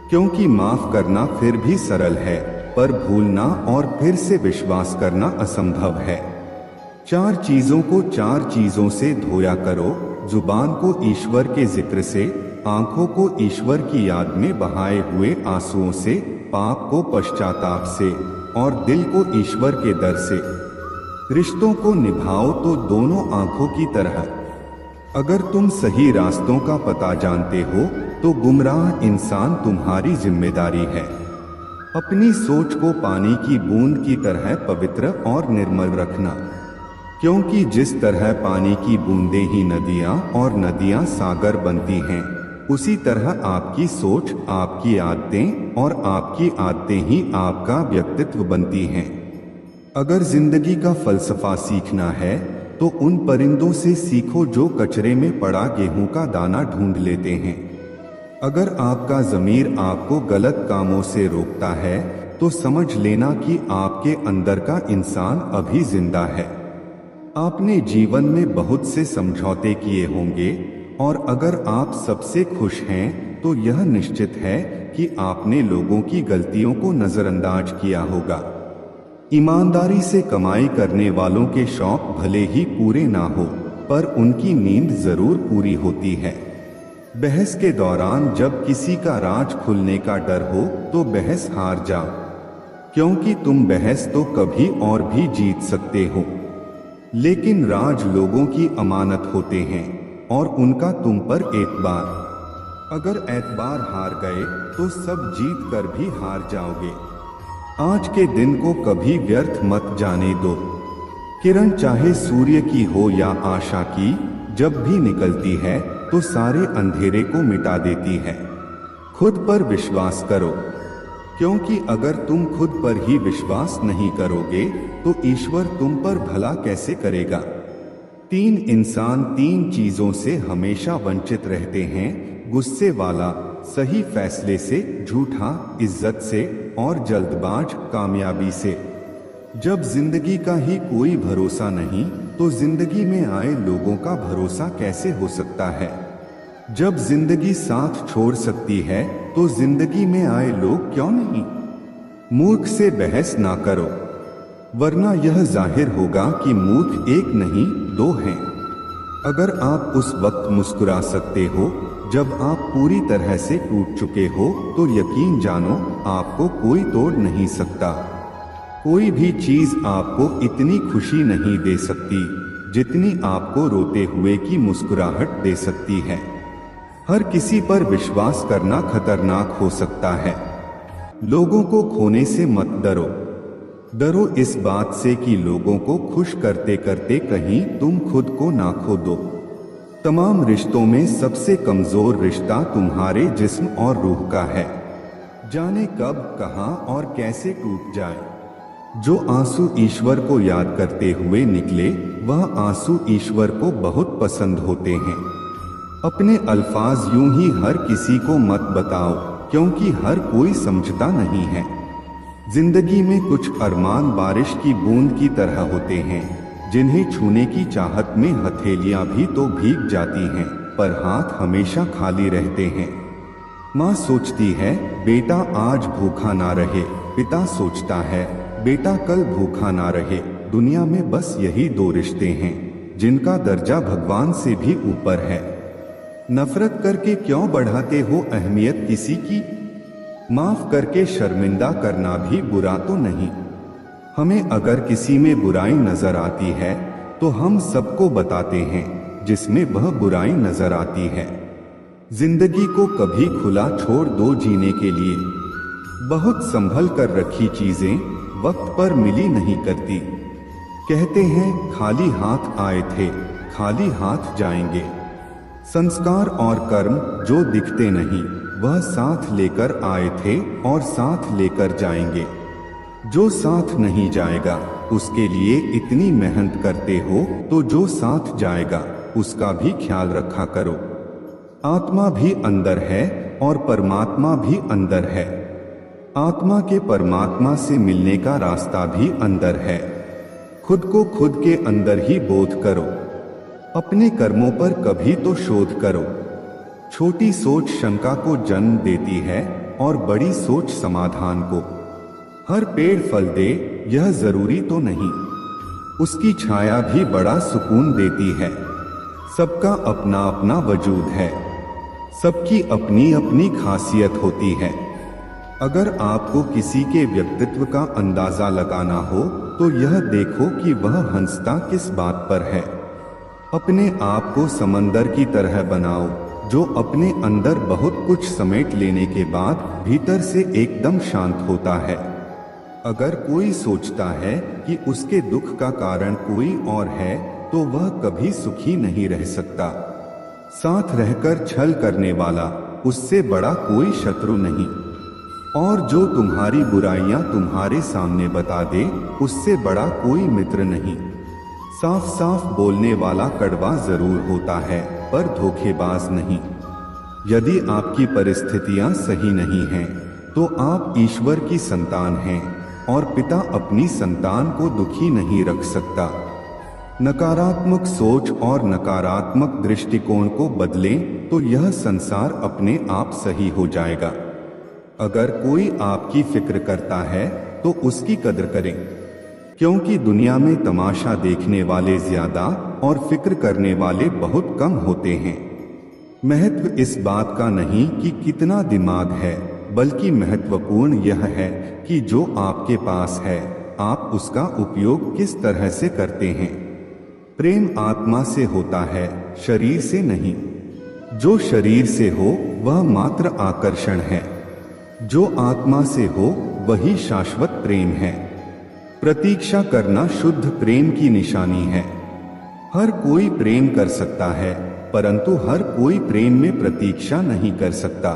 क्योंकि माफ करना फिर भी सरल है, पर भूलना और फिर से विश्वास करना असंभव है। 4 चीजों को 4 चीजों से धोया करो, जुबान को ईश्वर के जिक्र से, आंखों को ईश्वर की याद में बहाए हुए आंसुओं से, पाप को पश्चाताप से और दिल को ईश्वर के दर से। रिश्तों को निभाओ तो दोनों आंखों की तरह। अगर तुम सही रास्तों का पता जानते हो तो गुमराह इंसान तुम्हारी जिम्मेदारी है। अपनी सोच को पानी की बूंद की तरह पवित्र और निर्मल रखना, क्योंकि जिस तरह पानी की बूंदें ही नदियां और नदियां सागर बनती हैं, उसी तरह आपकी सोच, आपकी आदतें और आपकी आदतें ही आपका व्यक्तित्व बनती हैं। अगर जिंदगी का फलसफा सीखना है तो उन परिंदों से सीखो जो कचरे में पड़ा गेहूं का दाना ढूंढ लेते हैं। अगर आपका ज़मीर आपको गलत कामों से रोकता है तो समझ लेना कि आपके अंदर का इंसान अभी जिंदा है। आपने जीवन में बहुत से समझौते किए होंगे, और अगर आप सबसे खुश हैं तो यह निश्चित है कि आपने लोगों की गलतियों को नजरअंदाज किया होगा। ईमानदारी से कमाई करने वालों के शौक भले ही पूरे ना हो, पर उनकी नींद जरूर पूरी होती है। बहस के दौरान जब किसी का राज खुलने का डर हो तो बहस हार जाओ, क्योंकि तुम बहस तो कभी और भी जीत सकते हो, लेकिन राज लोगों की अमानत होते हैं और उनका तुम पर एतबार। अगर एतबार हार गए तो सब जीत कर भी हार जाओगे। आज के दिन को कभी व्यर्थ मत जाने दो। किरण चाहे सूर्य की हो या आशा की, जब भी निकलती है तो सारे अंधेरे को मिटा देती है। खुद पर विश्वास करो, क्योंकि अगर तुम खुद पर ही विश्वास नहीं करोगे तो ईश्वर तुम पर भला कैसे करेगा। 3 इंसान 3 चीजों से हमेशा वंचित रहते हैं: गुस्से वाला, सही फैसले से, झूठा, इज्जत से, और जल्दबाज, कामयाबी से। जब जिंदगी का ही कोई भरोसा नहीं तो जिंदगी में आए लोगों का भरोसा कैसे हो सकता है। जब जिंदगी साथ छोड़ सकती है तो जिंदगी में आए लोग क्यों नहीं। मूर्ख से बहस ना करो, वरना यह जाहिर होगा कि मूर्ख एक नहीं 2 हैं। अगर आप उस वक्त मुस्कुरा सकते हो जब आप पूरी तरह से टूट चुके हो तो यकीन जानो आपको कोई तोड़ नहीं सकता। कोई भी चीज आपको इतनी खुशी नहीं दे सकती जितनी आपको रोते हुए की मुस्कुराहट दे सकती है। हर किसी पर विश्वास करना खतरनाक हो सकता है, लोगों को खोने से मत डरो। डरो इस बात से कि लोगों को खुश करते करते कहीं तुम खुद को ना खो दो। तमाम रिश्तों में सबसे कमजोर रिश्ता तुम्हारे जिस्म और रूह का है। जाने कब, कहां और कैसे टूट जाए। जो आंसू ईश्वर को याद करते हुए निकले, वह आंसू ईश्वर को बहुत पसंद होते हैं। अपने अल्फाज यूं ही हर किसी को मत बताओ, क्योंकि हर कोई समझता नहीं है। जिंदगी में कुछ अरमान बारिश की बूंद की तरह होते हैं, जिन्हें छूने की चाहत में हथेलियां भी तो भीग जाती हैं, पर हाथ हमेशा खाली रहते हैं। माँ सोचती है बेटा आज भूखा ना रहे, पिता सोचता है बेटा कल भूखा ना रहे। दुनिया में बस यही दो रिश्ते हैं जिनका दर्जा भगवान से भी ऊपर है। नफरत करके क्यों बढ़ाते हो अहमियत किसी की? माफ करके शर्मिंदा करना भी बुरा तो नहीं। हमें अगर किसी में बुराई नजर आती है तो हम सबको बताते हैं जिसमें वह बुराई नजर आती है। जिंदगी को कभी खुला छोड़ दो जीने के लिए। बहुत संभल कर रखी चीजें वक्त पर मिली नहीं करती। कहते हैं खाली हाथ आए थे, खाली हाथ जाएंगे। संस्कार और कर्म जो दिखते नहीं, वह साथ लेकर आए थे और साथ लेकर जाएंगे। जो साथ नहीं जाएगा उसके लिए इतनी मेहनत करते हो तो जो साथ जाएगा उसका भी ख्याल रखा करो। आत्मा भी अंदर है और परमात्मा भी अंदर है। आत्मा के परमात्मा से मिलने का रास्ता भी अंदर है। खुद को खुद के अंदर ही बोध करो। अपने कर्मों पर कभी तो शोध करो। छोटी सोच शंका को जन्म देती है और बड़ी सोच समाधान को। हर पेड़ फल दे यह जरूरी तो नहीं, उसकी छाया भी बड़ा सुकून देती है। सबका अपना अपना वजूद है, सबकी अपनी अपनी खासियत होती है। अगर आपको किसी के व्यक्तित्व का अंदाजा लगाना हो तो यह देखो कि वह हंसता किस बात पर है। अपने आप को समंदर की तरह बनाओ जो अपने अंदर बहुत कुछ समेट लेने के बाद भीतर से एकदम शांत होता है। अगर कोई सोचता है कि उसके दुख का कारण कोई और है तो वह कभी सुखी नहीं रह सकता। साथ रहकर छल करने वाला उससे बड़ा कोई शत्रु नहीं, और जो तुम्हारी बुराइयां तुम्हारे सामने बता दे उससे बड़ा कोई मित्र नहीं। साफ साफ बोलने वाला कड़वा जरूर होता है पर धोखेबाज नहीं। यदि आपकी परिस्थितियां सही नहीं हैं तो आप ईश्वर की संतान हैं और पिता अपनी संतान को दुखी नहीं रख सकता। नकारात्मक सोच और नकारात्मक दृष्टिकोण को बदलें तो यह संसार अपने आप सही हो जाएगा। अगर कोई आपकी फिक्र करता है तो उसकी कदर करें, क्योंकि दुनिया में तमाशा देखने वाले ज्यादा और फिक्र करने वाले बहुत कम होते हैं। महत्व इस बात का नहीं कि कितना दिमाग है, बल्कि महत्वपूर्ण यह है कि जो आपके पास है आप उसका उपयोग किस तरह से करते हैं। प्रेम आत्मा से होता है, शरीर से नहीं। जो शरीर से हो वह मात्र आकर्षण है, जो आत्मा से हो वही शाश्वत प्रेम है। प्रतीक्षा करना शुद्ध प्रेम की निशानी है। हर कोई प्रेम कर सकता है, परंतु हर कोई प्रेम में प्रतीक्षा नहीं कर सकता।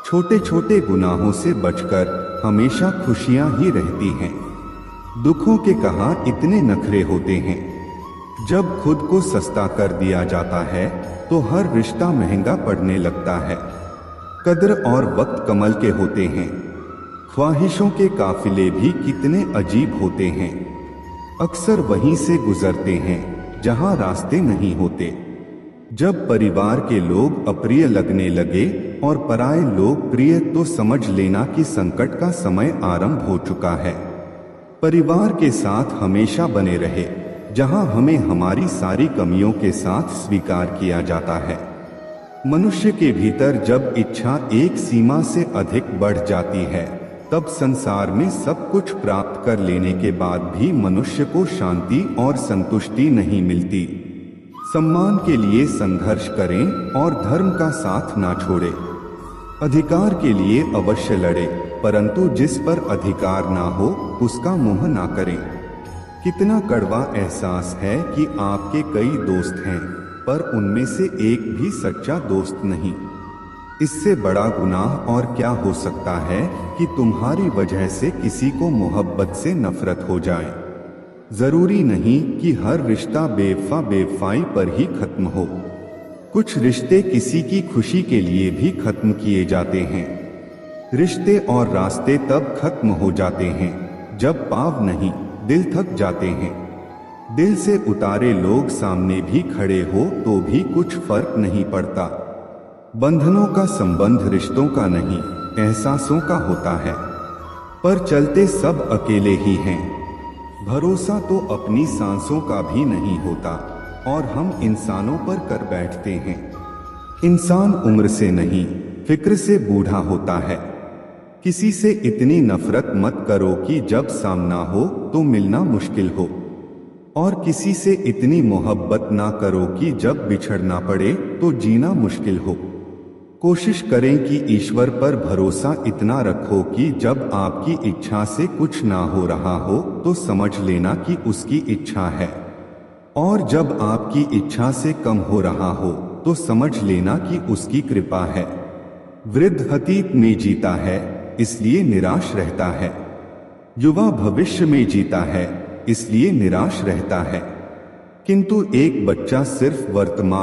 छोटे छोटे गुनाहों से बचकर हमेशा खुशियां ही रहती हैं। दुखों के कहां इतने नखरे होते हैं। जब खुद को सस्ता कर दिया जाता है तो हर रिश्ता महंगा पड़ने लगता है। कद्र और वक्त कमल के होते हैं। ख्वाहिशों के काफिले भी कितने अजीब होते हैं। अक्सर वहीं से गुजरते हैं जहां रास्ते नहीं होते। जब परिवार के लोग अप्रिय लगने लगे और पराये लोग प्रिय, तो समझ लेना कि संकट का समय आरंभ हो चुका है। परिवार के साथ हमेशा बने रहे जहां हमें हमारी सारी कमियों के साथ स्वीकार किया जाता है। मनुष्य के भीतर जब इच्छा एक सीमा से अधिक बढ़ जाती है तब संसार में सब कुछ प्राप्त कर लेने के बाद भी मनुष्य को शांति और संतुष्टि नहीं मिलती। सम्मान के लिए संघर्ष करें और धर्म का साथ ना छोड़े। अधिकार के लिए अवश्य लड़े। परंतु जिस पर अधिकार ना हो उसका मोह ना करें। कितना कड़वा एहसास है कि आपके कई दोस्त हैं, पर उनमें से एक भी सच्चा दोस्त नहीं। इससे बड़ा गुनाह और क्या हो सकता है कि तुम्हारी वजह से किसी को मोहब्बत से नफरत हो जाए। जरूरी नहीं कि हर रिश्ता बेवफाई पर ही खत्म हो। कुछ रिश्ते किसी की खुशी के लिए भी खत्म किए जाते हैं। रिश्ते और रास्ते तब खत्म हो जाते हैं जब पाँव नहीं, दिल थक जाते हैं। दिल से उतारे लोग सामने भी खड़े हो तो भी कुछ फर्क नहीं पड़ता। बंधनों का संबंध रिश्तों का नहीं, एहसासों का होता है। पर चलते सब अकेले ही हैं। भरोसा तो अपनी सांसों का भी नहीं होता और हम इंसानों पर कर बैठते हैं। इंसान उम्र से नहीं, फिक्र से बूढ़ा होता है। किसी से इतनी नफरत मत करो कि जब सामना हो तो मिलना मुश्किल हो, और किसी से इतनी मोहब्बत ना करो कि जब बिछड़ना पड़े तो जीना मुश्किल हो। कोशिश करें कि ईश्वर पर भरोसा इतना रखो कि जब आपकी इच्छा से कुछ ना हो रहा हो तो समझ लेना कि उसकी इच्छा है, और जब आपकी इच्छा से कम हो रहा हो तो समझ लेना कि उसकी कृपा है। वृद्ध अतीत में जीता है इसलिए निराश रहता है, युवा भविष्य में जीता है इसलिए निराश रहता है, किंतु एक बच्चा सिर्फ वर्तमान